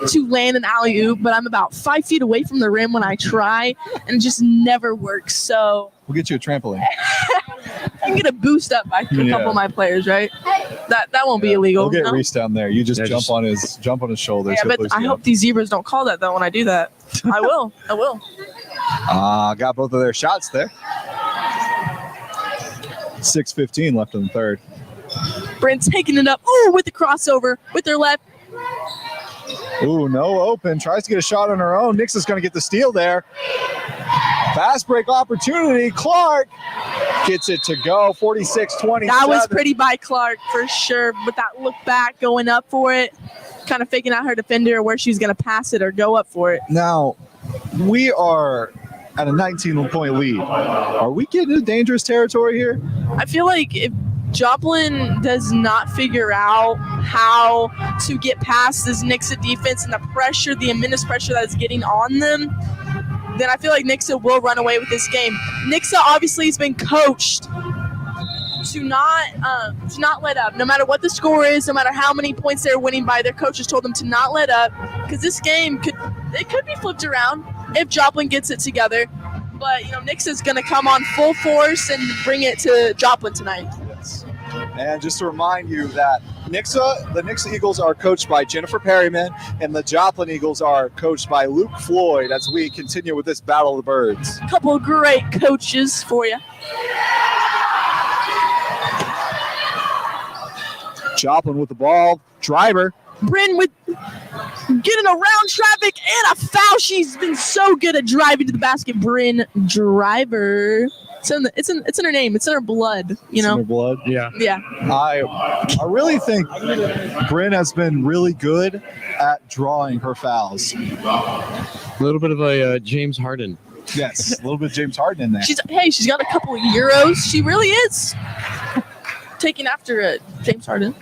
to land an alley-oop, but I'm about 5 feet away from the rim when I try, and it just never works. So We'll get you a trampoline. I'm gonna boost up by a couple of my players, right? That won't be illegal. We'll get no? Reese down there. You just jump on his shoulders. Yeah, but I hope these zebras don't call that though when I do that. I will. Got both of their shots there. 6:15 left in the third. Brent taking it up. Ooh, with the crossover with their left. Ooh, no open. Tries to get a shot on her own. Nixa's going to get the steal there. Fast break opportunity. Clark gets it to go. 46-27. That was pretty by Clark for sure. With that look back, going up for it, kind of faking out her defender where she's going to pass it or go up for it. Now, we are at a 19-point lead. Are we getting into dangerous territory here? I feel like if Joplin does not figure out how to get past this Nixa defense and the pressure, the immense pressure that is getting on them, then I feel like Nixa will run away with this game. Nixa obviously has been coached to not let up. No matter what the score is, no matter how many points they're winning by, their coaches told them to not let up because this game could be flipped around if Joplin gets it together. But Nixa's going to come on full force and bring it to Joplin tonight. Yes. And just to remind you that the Nixa Eagles are coached by Jennifer Perryman, and the Joplin Eagles are coached by Luke Floyd as we continue with this Battle of the Birds. Couple of great coaches for you. Joplin with the ball. Driver. Bryn with getting around traffic and a foul. She's been so good at driving to the basket. Bryn Driver. It's in her name. It's in her blood. It's in her blood. Yeah. Yeah. I really think Bryn has been really good at drawing her fouls. A little bit of a James Harden. Yes, a little bit of James Harden in there. She's got a couple of Euros. She really is taking after James Harden.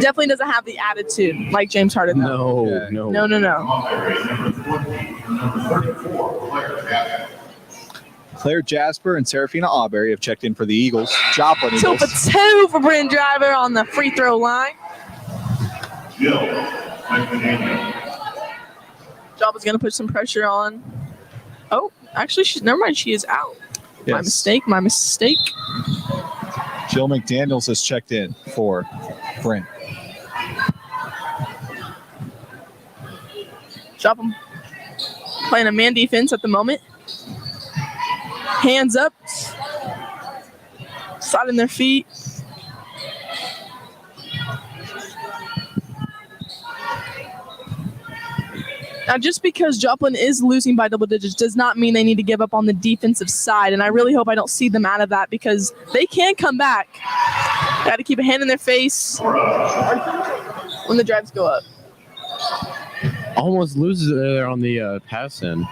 Definitely doesn't have the attitude like James Harden. No. Claire Jasper and Serafina Auberry have checked in for the Eagles. Joplin Eagles. 2 for 2 for Bryn Driver on the free throw line. Joplin's going to put some pressure on. Oh, actually, never mind. She is out. Yes. My mistake. Jill McDaniels has checked in for Bryn. Joplin playing a man defense at the moment. Hands up. Sliding their feet. Now, just because Joplin is losing by double digits does not mean they need to give up on the defensive side, and I really hope I don't see them out of that because they can come back. Got to keep a hand in their face when the drives go up. Almost loses it there on the pass in.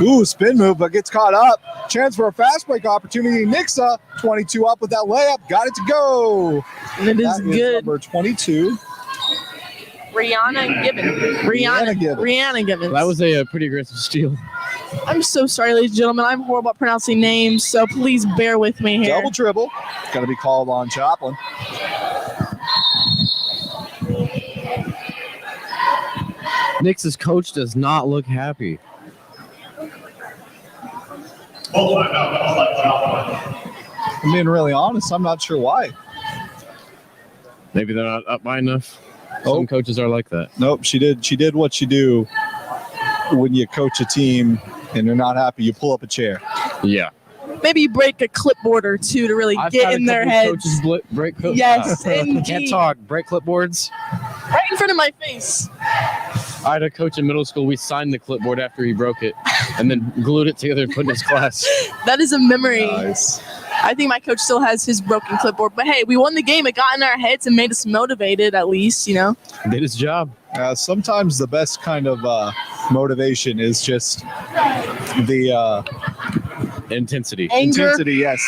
Ooh, spin move, but gets caught up. Chance for a fast break opportunity. Nixa, 22 up with that layup. Got it to go. And it is good. Number 22. Rihanna Gibbons. That was a pretty aggressive steal. I'm so sorry, ladies and gentlemen. I'm horrible at pronouncing names, so please bear with me here. Double dribble. Got to be called on Joplin. Nix's coach does not look happy. I'm being really honest. I'm not sure why. Maybe they're not up by enough. Some coaches are like that. Nope, she did what you do when you coach a team and you're not happy. You pull up a chair. Yeah. Maybe you break a clipboard or two to really get in their heads. Break Yes, indeed. Can't talk. Break clipboards. Right in front of my face. I had a coach in middle school. We signed the clipboard after he broke it and then glued it together and put in his class. That is a memory. Nice. I think my coach still has his broken clipboard. But hey, we won the game. It got in our heads and made us motivated at least, Did his job. Sometimes the best kind of motivation is just the intensity. Anger. intensity. Yes.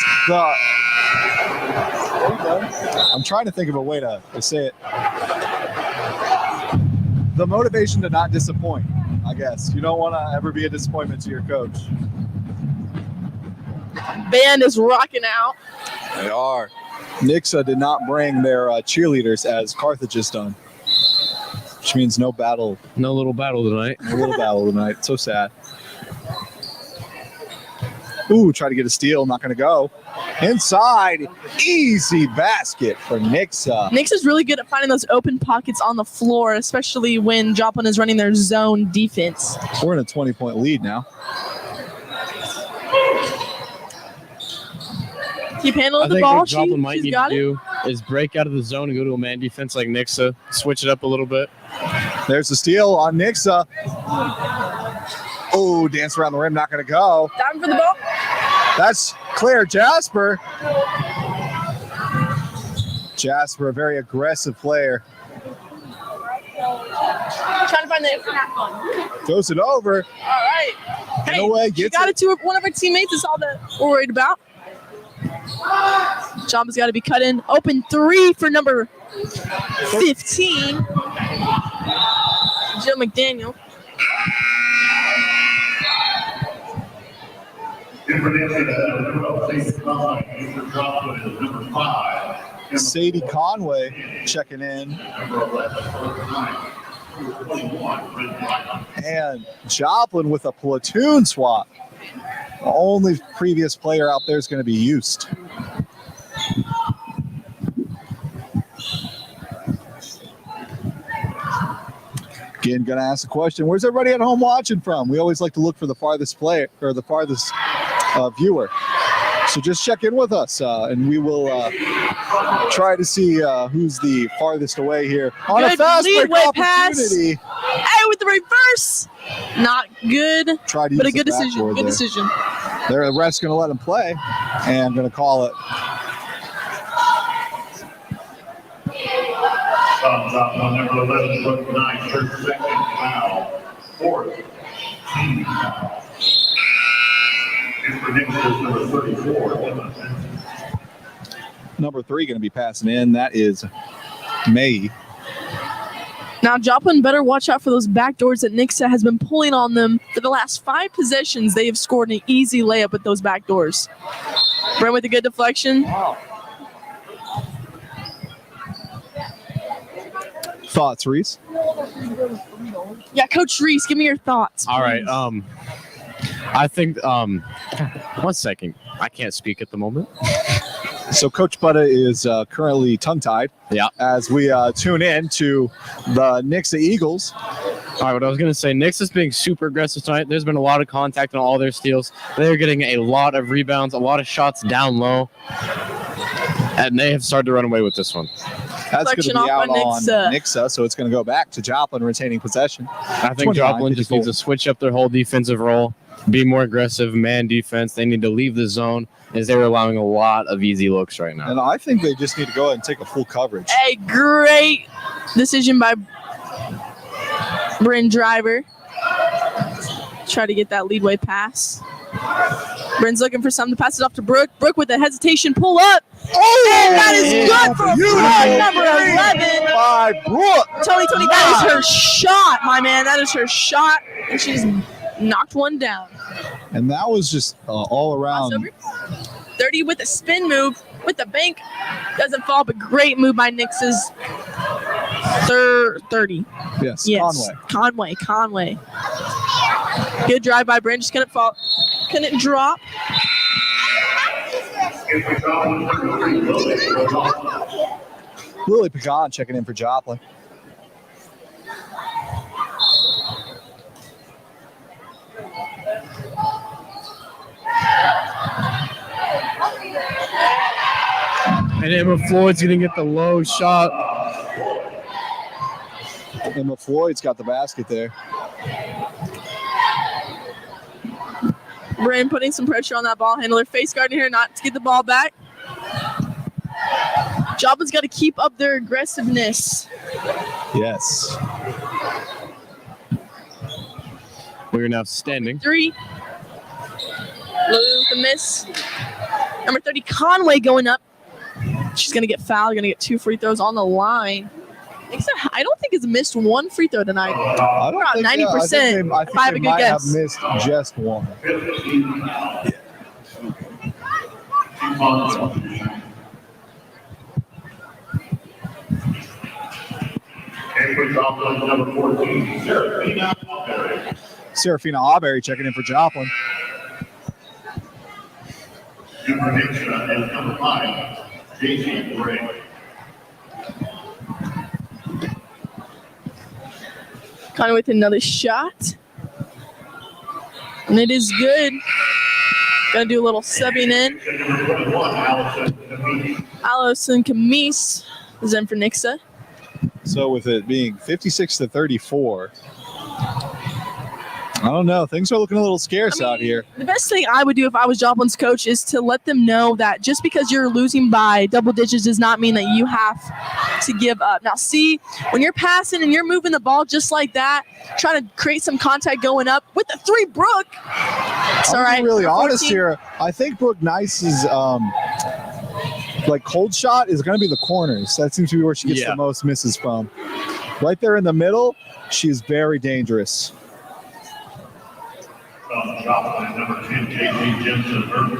I'm trying to think of a way to say it. The motivation to not disappoint, I guess. You don't want to ever be a disappointment to your coach. Band is rocking out. They are. Nixa did not bring their cheerleaders as Carthage has done, which means no battle. No little battle tonight. No little battle tonight. So sad. Ooh, try to get a steal. Not going to go. Inside. Easy basket for Nixa. Nixa's really good at finding those open pockets on the floor, especially when Joplin is running their zone defense. We're in a 20-point lead now. Keep handling I the think ball. what Joplin might She's need got to it. do is break out of the zone and go to a man defense like Nixa. Switch it up a little bit. There's the steal on Nixa. Oh, dance around the rim, not going to go. Time for the ball. That's Claire Jasper. Jasper, a very aggressive player. Trying to find the Throws it over. All right. Hey, away, she gets got it. it to one of her teammates. Is all that we're worried about. Job has got to be cut in. Open three for number 15. Jill McDaniel. Number 5. Sadie Conway checking in. And Joplin with a platoon swap. The only previous player out there is going to be used. Again, going to ask the question, where's everybody at home watching from? We always like to look for the farthest player or the farthest viewer. So just check in with us, and we will try to see who's the farthest away here on a Good fast break leadway pass. opportunity. Hey, with the reverse. Not good, Try to but a use good the decision. backboard Good there. decision. The ref's going to let him play, and going to call it. Thumbs up on number 11, Brooke Knight, her second foul. Fourth team foul. And for Nixa's number 34, Emma. Number 3 going to be passing in. That is May. Now, Joplin better watch out for those back doors that Nixa has been pulling on them. For the last 5 possessions, they have scored an easy layup with those back doors. Brent with a good deflection. Thoughts, Reese? Yeah, Coach Reese, give me your thoughts. All right. I think 1 second. I can't speak at the moment. So Coach Butta is currently tongue-tied. Yeah. As we tune in to the Nixa Eagles. All right, what I was going to say, Nixa is being super aggressive tonight. There's been a lot of contact on all their steals. They're getting a lot of rebounds, a lot of shots down low. And they have started to run away with this one. That's going to Deflection be off out by on Nixa. Nixa, so it's going to go back to Joplin retaining possession. I think 29, Joplin just 54. needs to switch up their whole defensive role, be more aggressive, man defense. They need to leave the zone as they're allowing a lot of easy looks right now. And I think they just need to go ahead and take a full coverage. A great decision by Bryn Driver. Try to get that leadway pass. Bryn's looking for something to pass it off to Brooke. Brooke with a hesitation pull up. And that is good for Brooke, number 11. By Brooke. Tony, that is her shot, my man. That is her shot. And she just knocked one down. And that was just all around. Crossover. 30 with a spin move with the bank. Doesn't fall, but great move by Nix's 30. Yes, Yes. Conway. Good drive by Bryn. Just couldn't fall. Couldn't drop. Lily Pecan checking in for Joplin. And Emma Floyd's going to get the low shot. Emma Floyd's got the basket there. Bryn putting some pressure on that ball handler. Face guarding here not to get the ball back. Joplin's got to keep up their aggressiveness. Yes. We're now standing. 3. Lou with the miss. Number 30, Conway going up. She's going to get fouled. Going to get 2 free throws on the line. I don't think it's missed 1 free throw tonight. I don't Around think 90%. I If I have a think good they might have guess. missed just one. And for Joplin, number 14, Serafina Alberry. Serafina Auberry checking in for Joplin. Number Nixa and number 5, J.C. Gray. Conway with another shot. And it is good. Gonna do a little subbing in. And number 21, Allison Namini. Allison Camise is in for Nixa. So with it being 56-34, I don't know. Things are looking a little scarce out here. The best thing I would do if I was Joplin's coach is to let them know that just because you're losing by double digits does not mean that you have to give up. Now, see, when you're passing and you're moving the ball just like that, trying to create some contact going up with the three, Brooke. It's all right. I'm really honest 14. here. I think Brooke Nice's cold shot is going to be the corners. That seems to be where she gets the most misses from. Right there in the middle, she's very dangerous.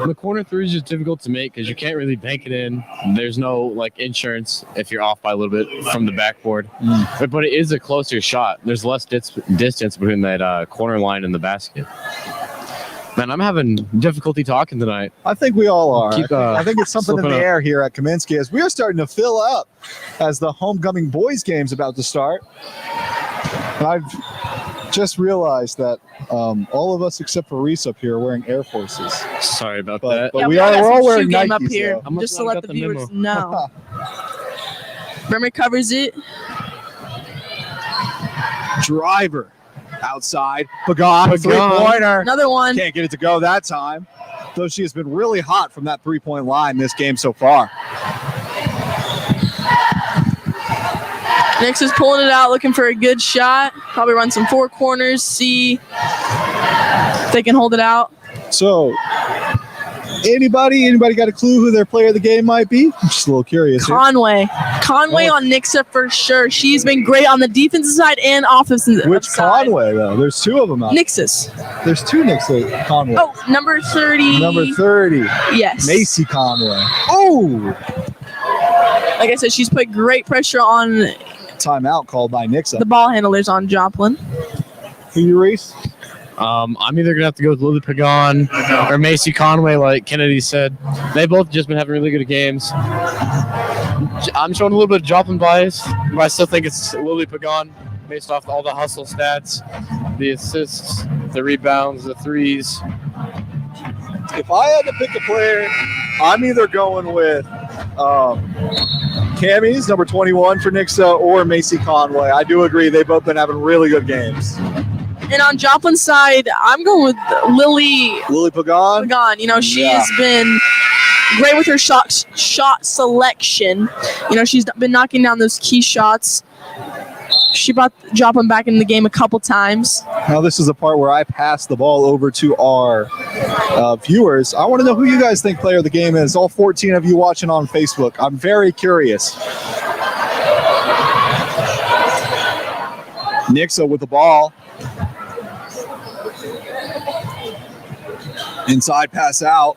The corner threes is difficult to make because you can't really bank it in. There's no insurance if you're off by a little bit from the backboard. But it is a closer shot. There's less distance between that corner line and the basket. Man, I'm having difficulty talking tonight. I think we all are. Keep, I think it's something in the slipping up. air here at Kaminsky as we are starting to fill up as the homecoming boys game's about to start. And I've just realized that all of us except for Reese up here are wearing Air Forces. Sorry about But that. we're we got all some wearing shoe game Nikes up here, though. I'm just to glad I let got the the viewers memo. know. Bremer covers it. Driver outside. Pagan, Pagan. three-pointer. Another one. Can't get it to go that time. Though she has been really hot from that three-point line this game so far. Nix is pulling it out, looking for a good shot. Probably run some four corners, see if they can hold it out. So, anybody got a clue who their player of the game might be? I'm just a little curious here. Conway on Nixa for sure. She's been great on the defensive side and offensive Which side. Conway, though? There's two of them out. Nix's. There's two Nixa Conway. Oh, number 30. Number 30, Yes. Macy Conway. Oh! Like I said, she's put great pressure on Timeout called by Nixa. the ball handlers on Joplin. Who you, Reese? I'm either going to have to go with Lily Pagan or Macy Conway, like Kennedy said. They both just been having really good games. I'm showing a little bit of Joplin bias, but I still think it's Lily Pagan based off all the hustle stats, the assists, the rebounds, the threes. If I had to pick a player, I'm either going with Cammy's number 21 for Nixa or Macy Conway. I do agree they've both been having really good games. And on Joplin's side, I'm going with Lily Pagan. Pagan. You know, she has been great with her shot selection. You know, she's been knocking down those key shots. She brought Joplin back in the game a couple times. Now this is the part where I pass the ball over to our viewers. I want to know who you guys think player of the game is. All 14 of you watching on Facebook. I'm very curious. Nixa with the ball. Inside pass out.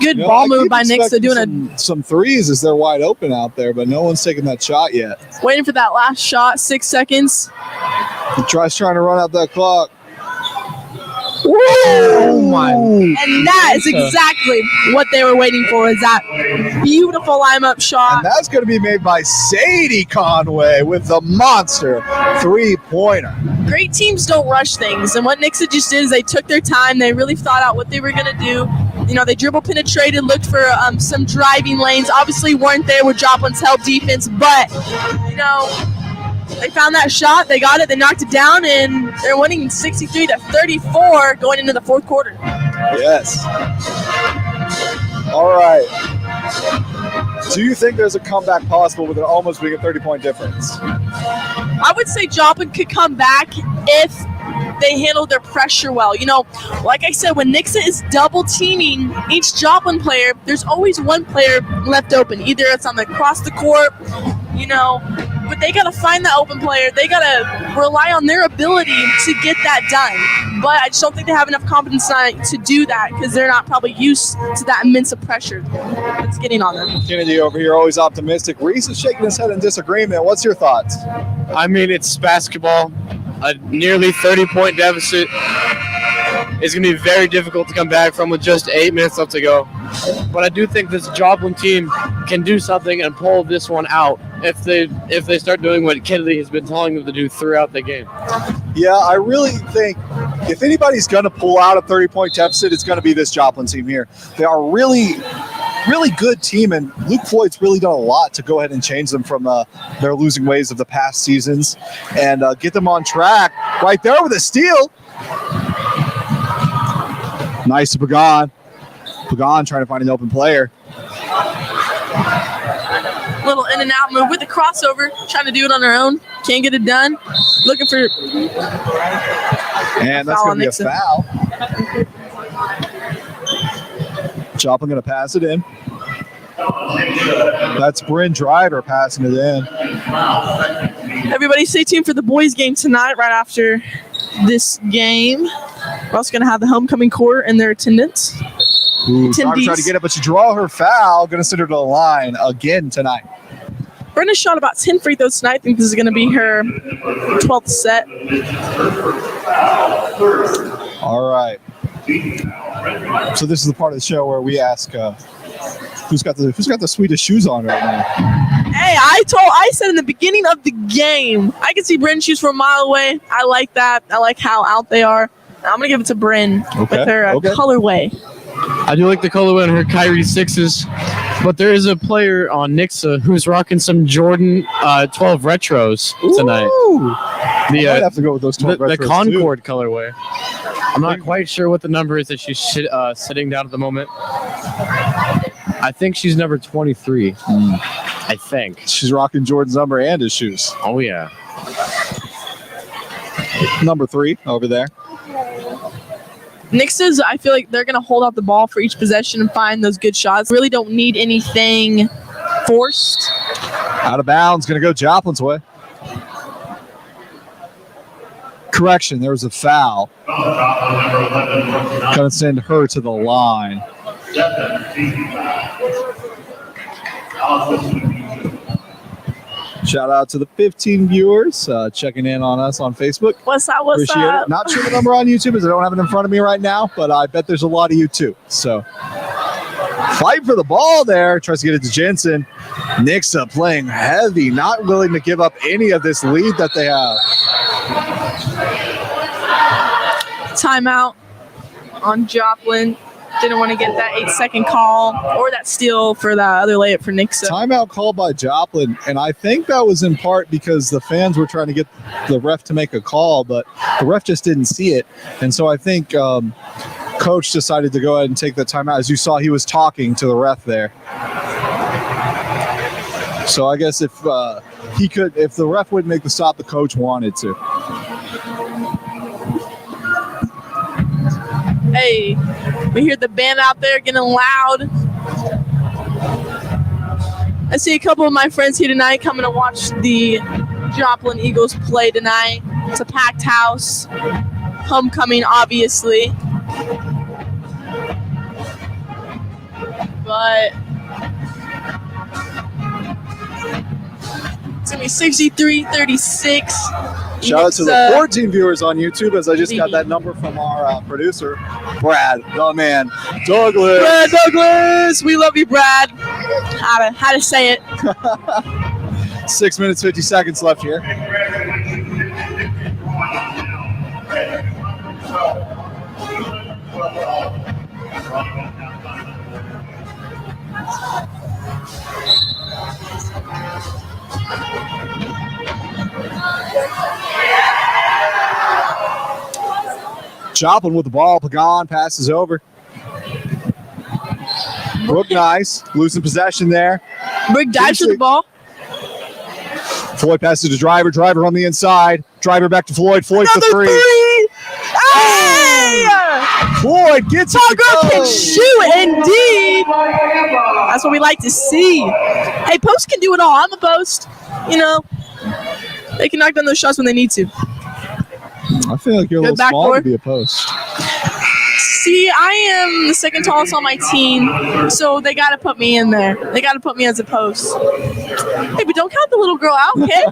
Good You know, ball I move keep by Nixa, expecting doing some threes as they're wide open out there, but no one's taking that shot yet. waiting for that last shot. 6 seconds. He tries trying to run out that clock. Oh my! And that is exactly what they were waiting for, is that beautiful line-up shot. And that's going to be made by Sadie Conway with the monster three-pointer. Great teams don't rush things, and what Nixa just did is they took their time. They really thought out what they were going to do. You know, they dribble penetrated, looked for some driving lanes. Obviously weren't there with Joplin's help defense, but, you know, they found that shot, they got it, they knocked it down, and they're winning 63-34 going into the fourth quarter. Yes. All right. Do you think there's a comeback possible with it almost being a 30-point difference? I would say Joplin could come back if they handled their pressure well. You know, like I said, when Nixa is double teaming each Joplin player, there's always one player left open. Either it's on the across the court, you know, but they got to find that open player. They got to rely on their ability to get that done. But I just don't think they have enough confidence to do that because they're not probably used to that immense pressure that's getting on them. Kennedy over here, always optimistic. Reese is shaking his head in disagreement. What's your thoughts? I mean, it's basketball. A nearly 30-point deficit is going to be very difficult to come back from with just 8 minutes left to go. But I do think this Joplin team can do something and pull this one out if they start doing what Kennedy has been telling them to do throughout the game. Yeah, I really think if anybody's going to pull out a 30-point deficit, it's going to be this Joplin team here. They are really good team, and Luke Floyd's really done a lot to go ahead and change them from their losing ways of the past seasons and get them on track. Right there with a steal. Nice to Pagan. Pagan trying to find an open player. Little in and out move with the crossover, trying to do it on their own. Can't get it done. Looking for. And that's going to be a foul. Joplin going to pass it in. That's Bryn Driver passing it in. Everybody stay tuned for the boys game tonight right after this game. We're also going to have the homecoming court in their attendance. Ooh, Driver tried to get it, but she draw her foul. Going to send her to the line again tonight. Brenda shot about 10 free throws tonight. I think this is going to be her 12th set. All right. So this is the part of the show where we ask who's got the sweetest shoes on right now. Hey, I said in the beginning of the game, I can see Bryn's shoes from a mile away. I like that. I like how out they are. I'm gonna give it to Bryn with her colorway. I do like the colorway on her Kyrie 6s, but there is a player on Nixa who's rocking some Jordan 12 retros tonight. Ooh. I might have to go with those 12 retros the Concord colorway. I'm not quite sure what the number is that she's sitting down at the moment. I think she's number 23. I think. She's rocking Jordan's number and his shoes. Oh, yeah. Number 3 over there. Nixa's, I feel like they're going to hold out the ball for each possession and find those good shots. Really don't need anything forced. Out of bounds, going to go Joplin's way. Correction, there was a foul. Going to send her to the line. Shout out to the 15 viewers checking in on us on Facebook. What's up? Appreciate it. Not sure the number on YouTube is. I don't have it in front of me right now, but I bet there's a lot of you too. So fight for the ball there. Tries to get it to Jensen. Nixa playing heavy, not willing to give up any of this lead that they have. Timeout on Joplin. Didn't want to get that 8-second call or that steal for the other layup for Nixa. Timeout called by Joplin, and I think that was in part because the fans were trying to get the ref to make a call, but the ref just didn't see it. And so I think Coach decided to go ahead and take the timeout. As you saw, he was talking to the ref there. So I guess if the ref wouldn't make the stop, the coach wanted to. Hey, we hear the band out there getting loud. I see a couple of my friends here tonight coming to watch the Joplin Eagles play tonight. It's a packed house. Homecoming, obviously. But it's going to be 63-36. Shout out to the 14 viewers on YouTube, as I just got that number from our producer, Brad, the man, Douglas. Brad Douglas, we love you, Brad. How to say it. 6 minutes, 50 seconds left here. Joplin with the ball. Pagan passes over. Brooke nice. Losing possession there. Brooke dives to the ball. Floyd passes to Driver. Driver on the inside. Driver back to Floyd. Floyd for three. Hey! Floyd gets it. Girl can shoot, indeed. That's what we like to see. Hey, post can do it all. I'm a post. You know, they can knock down those shots when they need to. I feel like you're a little small to be a post. See, I am the second tallest on my team, so they got to put me in there. They got to put me as a post. Hey, but don't count the little girl out, okay?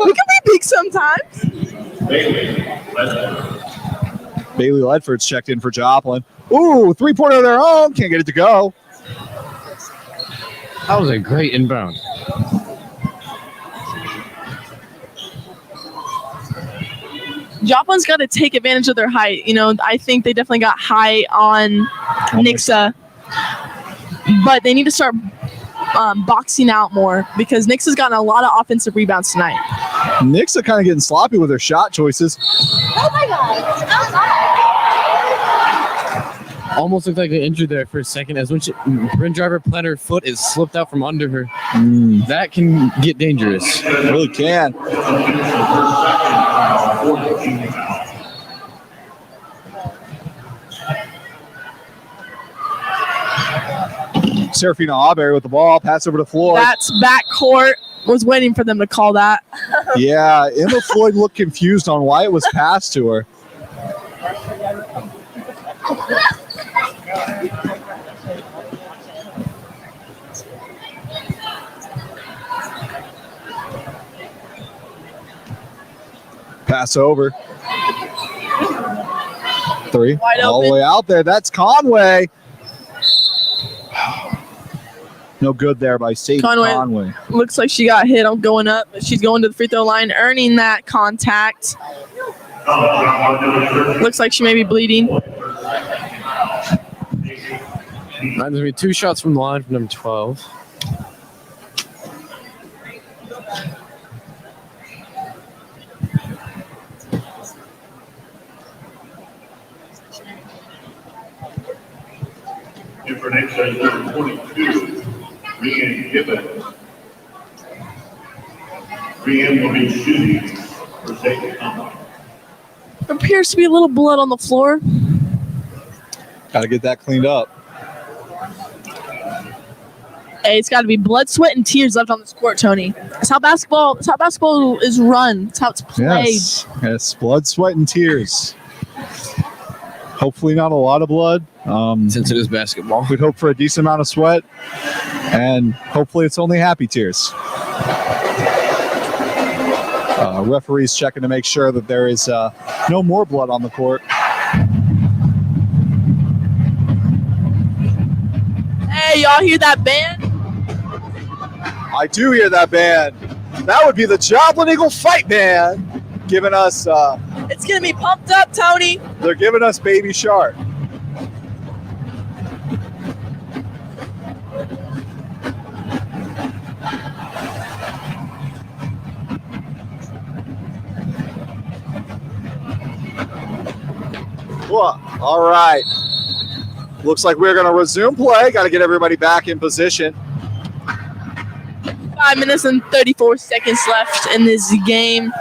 We can be big sometimes. Bailey Ledford's checked in for Joplin. Ooh, three-pointer of their own. Can't get it to go. That was a great inbound. Joplin's got to take advantage of their height. You know, I think they definitely got high on Nixa, but they need to start boxing out more because Nixa's gotten a lot of offensive rebounds tonight. Nixa kind of getting sloppy with their shot choices. Oh my God. Almost looked like they injured there for a second as when rim driver planted her foot, it slipped out from under her. That can get dangerous. It really can. Serafina Auberry with the ball. Pass over to Floyd. That's backcourt. Was waiting for them to call that. Yeah, Emma Floyd looked confused on why it was passed to her. Pass over. Three. Wide All the open. way out there. That's Conway. No good there by Sadie Conway. Looks like she got hit on going up, but she's going to the free throw line, earning that contact. Looks like she may be bleeding. There's going to be 2 shots from the line from number 12. And for Nixa, number 22, Rian Gibbons. Rian will be shooting for St. Thomas. There appears to be a little blood on the floor. Got to get that cleaned up. Hey, it's got to be blood, sweat, and tears left on this court, Tony. That's how basketball. That's how basketball is run. That's how it's played. Yes, blood, sweat, and tears. Hopefully not a lot of blood. Since it is basketball. We'd hope for a decent amount of sweat, and hopefully it's only happy tears. Referees checking to make sure that there is no more blood on the court. Hey, y'all hear that band? I do hear that band. That would be the Joplin Eagle Fight Band giving us, It's gonna be pumped up, Tony. they're giving us Baby Shark. Well, all right. Looks like we're going to resume play. Got to get everybody back in position. 5 minutes and 34 seconds left in this game.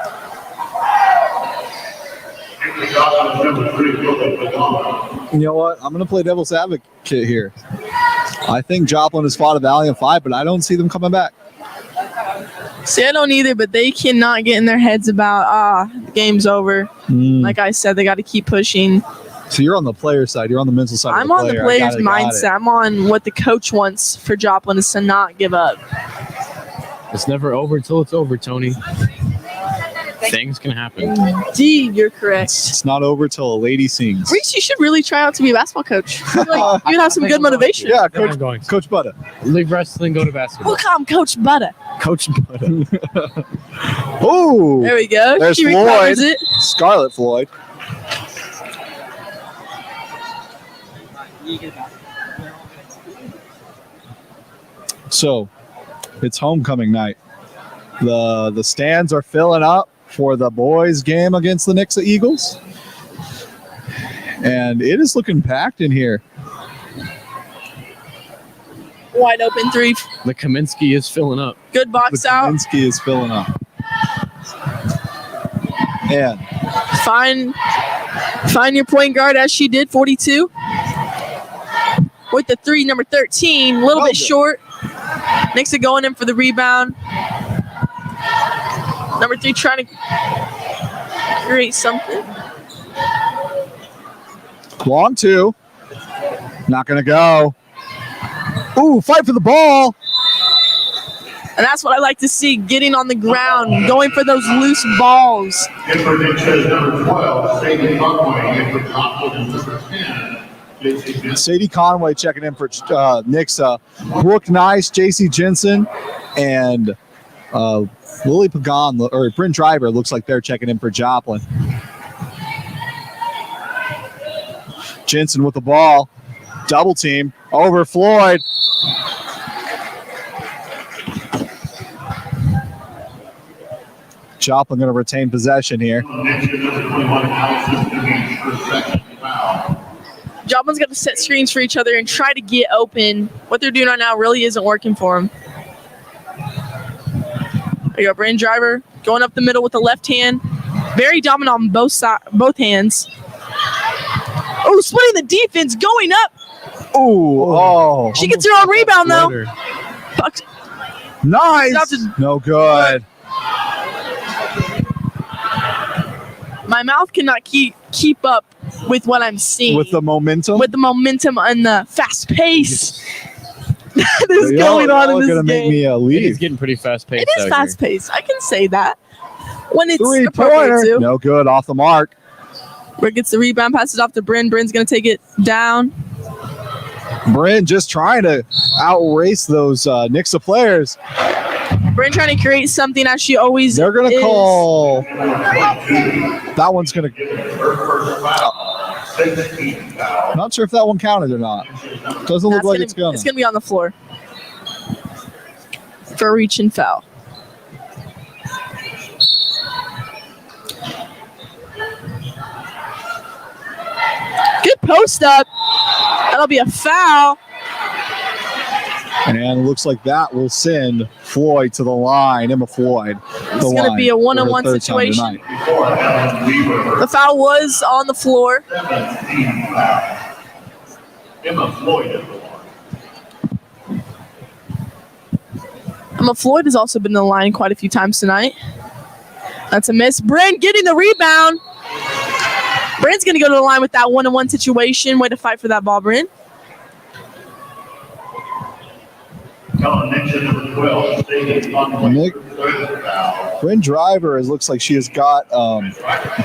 You know what? I'm going to play devil's advocate here. I think Joplin has fought a valiant fight, but I don't see them coming back. See, I don't either, but they cannot get in their heads about, the game's over. Like I said, they got to keep pushing. So you're on the player side. You're on the mental side. I'm of on the player. player's Got it. mindset. I'm on what the coach wants for Joplin is to not give up. It's never over until it's over, Tony. Things can happen. Indeed, you're correct. It's not over till a lady sings. Reese, you should really try out to be a basketball coach. I feel like you'd have some good motivation. Yeah, I'm going. Coach Butta. Leave wrestling, go to basketball. We'll call him Coach Butter. Coach Butter. Oh, There we go. There's She recovers Floyd. it. Scarlett Floyd. So, it's homecoming night. The stands are filling up for the boys' game against the Nixa Eagles. And it is looking packed in here. Wide open three. The Kaminsky is filling up. Good box out. Kaminsky is filling up. And Find your point guard as she did, 42. With the three, number 13, a little bit short. Nixa going in for the rebound. Number 3 trying to create something. long two. Not going to go. Ooh, fight for the ball. And that's what I like to see, getting on the ground, going for those loose balls. In for Nixa, number 12, Sadie Conway. In for Joplin, number 10, JC Jensen. Sadie Conway checking in for Nixa. Brooke Nice, JC Jensen, and Lily Pagan or Bryn Driver looks like they're checking in for Joplin. Jensen with the ball. Double team over Floyd. Joplin going to retain possession here. Nixa, number 21, Allison Denise for second foul. Joplin's got to set screens for each other and try to get open. What they're doing right now really isn't working for them. There you go, Brand Driver going up the middle with the left hand. Very dominant on both hands. Oh, splitting the defense, going up. Oh. She gets her own rebound, though. Puck. Nice. No good. My mouth cannot keep up with what I'm seeing. With the momentum? With the momentum and the fast pace that is going on in this gonna make game. me It leave. is getting pretty fast paced. It is fast paced. I can say that. When it's appropriate Three-pointer. to. No good. Off the mark. Britt gets the rebound, passes off to Bryn. Bryn's going to take it down. Bryn just trying to outrace those Nixa players. Bryn trying to create something as she always They're going to is. call. That one's going to. 16 foul. Not sure if that one counted or not. Doesn't look That's like gonna, it's going It's going to be on the floor for a reach and foul. Good post up. That'll be a foul. And it looks like that will send Floyd to the line. Emma Floyd. It's going to be a one-on-one situation. Before Ellen Weaver, The foul was on the floor. 17 foul. Emma Floyd at the line. Emma Floyd has also been in the line quite a few times tonight. That's a miss. Bryn getting the rebound. Bryn's going to go to the line with that one-on-one situation. Way to fight for that ball, Bryn. Calling Nixa, number 12, Sadie Conway. Nick. Third foul. Bryn Driver looks like she has got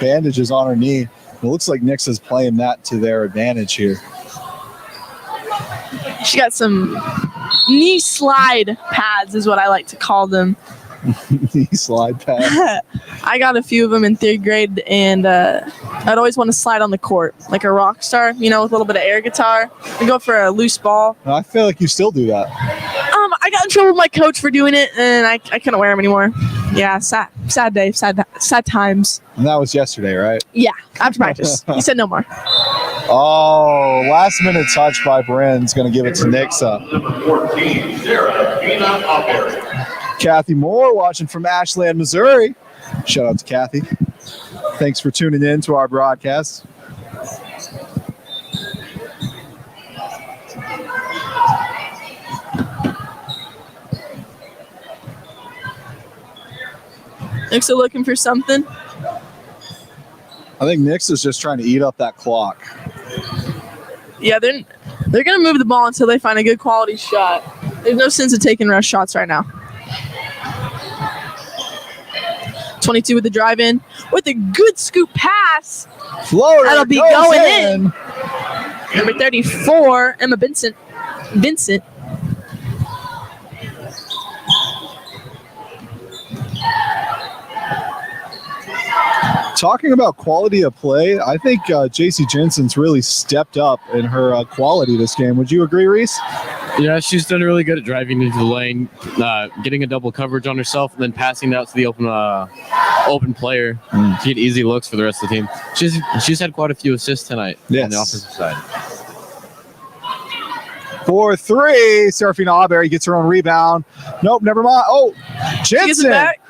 bandages on her knee. It looks like Nixa's playing that to their advantage here. She got some knee slide pads is what I like to call them. Knee slide pad. I got a few of them in 3rd grade, and I'd always want to slide on the court like a rock star, you know, with a little bit of air guitar. I go for a loose ball. I feel like you still do that. I got in trouble with my coach for doing it, and I couldn't wear them anymore. Yeah, sad day, sad times. And that was yesterday, right? Yeah, after practice. He said no more. Oh, last minute touch by Bryn's going to give it to Nixa. Number 14, Sarah Pina Alberry. Kathy Moore watching from Ashland, Missouri. Shout out to Kathy. Thanks for tuning in to our broadcast. Nixa looking for something. I think Nixa's just trying to eat up that clock. Yeah, they're gonna move the ball until they find a good quality shot. There's no sense of taking rush shots right now. 22 with the drive in with a good scoop pass. Floater That'll be goes going in. Number 34, Emma Vincent. Talking about quality of play, I think JC Jensen's really stepped up in her quality this game. Would you agree, Reese? Yeah, she's done really good at driving into the lane, getting a double coverage on herself, and then passing it out to the open player to get easy looks for the rest of the team. She's had quite a few assists tonight on the offensive side. 4-3. Serafina Auberry gets her own rebound. Nope, never mind. Oh, She gets it Jensen. back.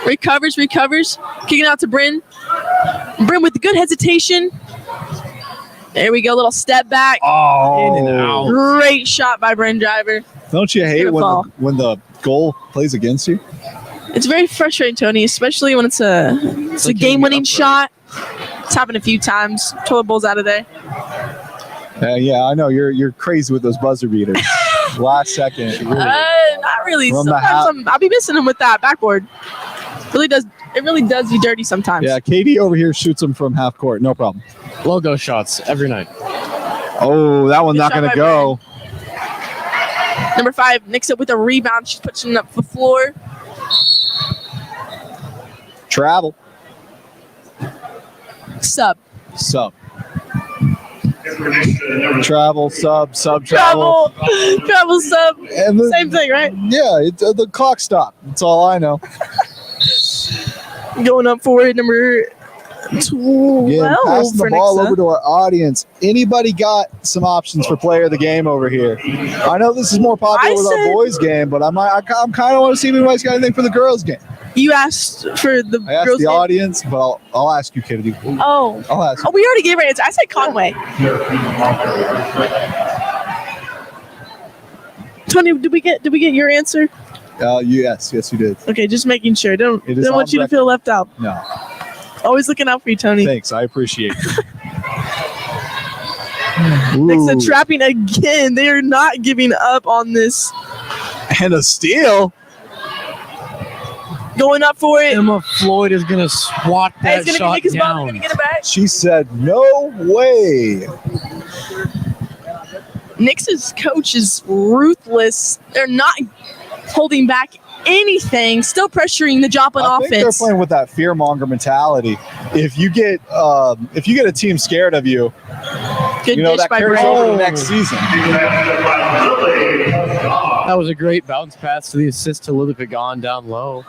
Recovers. Kicking out to Bryn. Bryn with good hesitation. There we go. Little step back. Oh, In and out. Great shot by Bryn Driver. don't you hate Beautiful. when the goal plays against you? It's very frustrating, Tony, especially when it's a like game-winning hitting it shot. It's happened a few times. Toilet bowl's out of there. Yeah, I know you're crazy with those buzzer beaters. Last second. Not really. From the Sometimes I'll be missing him with that backboard. It really does you dirty sometimes. Yeah, Katie over here shoots them from half court. No problem. Logo shots every night. Oh, that one's Good not shot going by to go. Number 5, Nixa with a rebound. She's pushing up the floor. Travel. Sub. Travel, sub, travel. Travel sub. And Same thing, right? Yeah, the clock stopped. That's all I know. Going up for it, number 12 Again, passing for the ball Nixa. over to our audience. Anybody got some options for player of the game over here? I know this is more popular with our boys game, but I'm kind of want to see if anybody's got anything for the girls game. You asked for the I asked girls the game? audience, but I'll ask you, Kennedy. Oh. I'll ask. Oh, we already gave our answer. I said Conway. Tony, did we get your answer? Yes, you did. Okay, just making sure. Don't It is want on you to feel left out. No, Always looking out for you, Tony. thanks. I appreciate it. Nixa Ooh, trapping again. They are not giving up on this. and a steal. Going up for it. Emma Floyd is gonna swat Hey, that it's gonna shot be Nick's ball. down. Gonna get it back. She said, "No way." Nix's coach is ruthless. They're not holding back anything. Still pressuring the Joplin I think they're offense. playing with that fear monger mentality. If you get a team scared of you, Good you know dish that by carries Bray. over to the next season. That was a great bounce pass to the assist to Lily Pagan down low.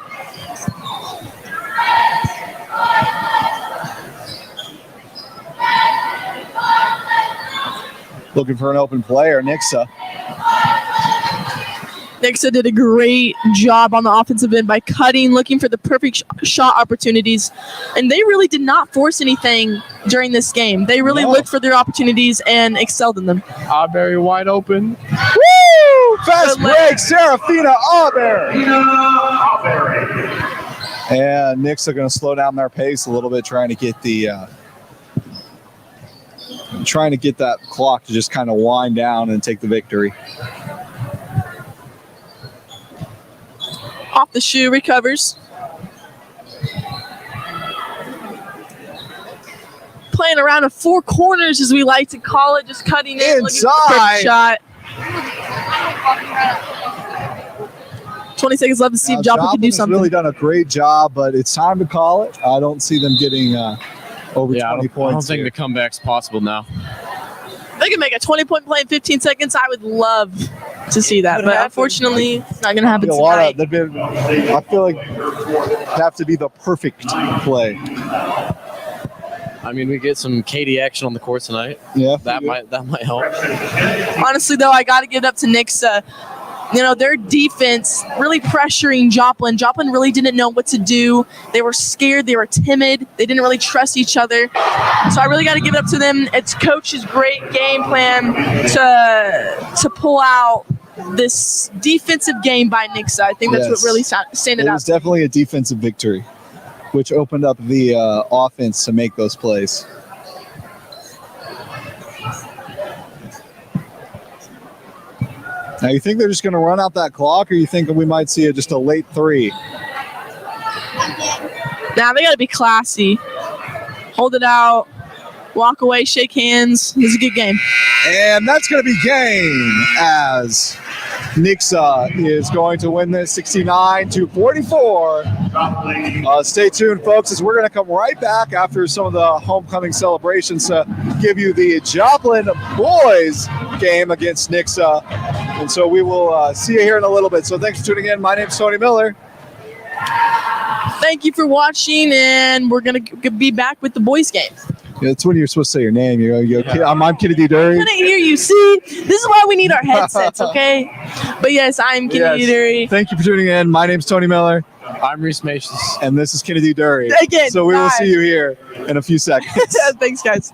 Looking for an open player, Nixa. Nixa did a great job on the offensive end by cutting, looking for the perfect shot opportunities. And they really did not force anything during this game. They really looked for their opportunities and excelled in them. Very wide open. Woo! Fast break, Serafina Auberry. And Nixa going to slow down their pace a little bit, trying to get that clock to just kind of wind down and take the victory. Off the shoe, recovers. Playing around the 4 corners, as we like to call it, just cutting in, looking for the perfect shot. 20 seconds left to see if Joplin can do has something. really done a great job, but it's time to call it. I don't see them getting over 20 I points. don't think here. the comeback's possible now. They can make a 20-point play in 15 seconds. I would love to see that, but unfortunately, it's not going to happen tonight. I feel like it'd have to be the perfect play. I mean, we get some Katie action on the court tonight. Yeah, that might help. Honestly, though, I got to give it up to Nixa. Their defense really pressuring Joplin. Joplin really didn't know what to do. They were scared. They were timid. They didn't really trust each other. So I really got to give it up to them. It's coach's great game plan to pull out this defensive game by Nixa. I think that's what really standed It out. was definitely a defensive victory, which opened up the offense to make those plays. Now, you think they're just going to run out that clock, or you think we might see just a late 3? Now they got to be classy. Hold it out. Walk away, shake hands. It was a good game. And that's going to be game as Nixa is going to win this 69-44. Stay tuned, folks, as we're going to come right back after some of the homecoming celebrations to give you the Joplin boys game against Nixa. And so we will see you here in a little bit. So thanks for tuning in. My name's Tony Miller. Thank you for watching, and we're going to be back with the boys game. Yeah, that's when you're supposed to say your name. I'm Kennedy Dury. I couldn't hear you. See, this is why we need our headsets, okay? But yes, I'm Kennedy Dury. Thank you for tuning in. My name's Tony Miller. I'm Reese Macius. And this is Kennedy Dury. Again, so we will bye. see you here in a few seconds. Thanks, guys.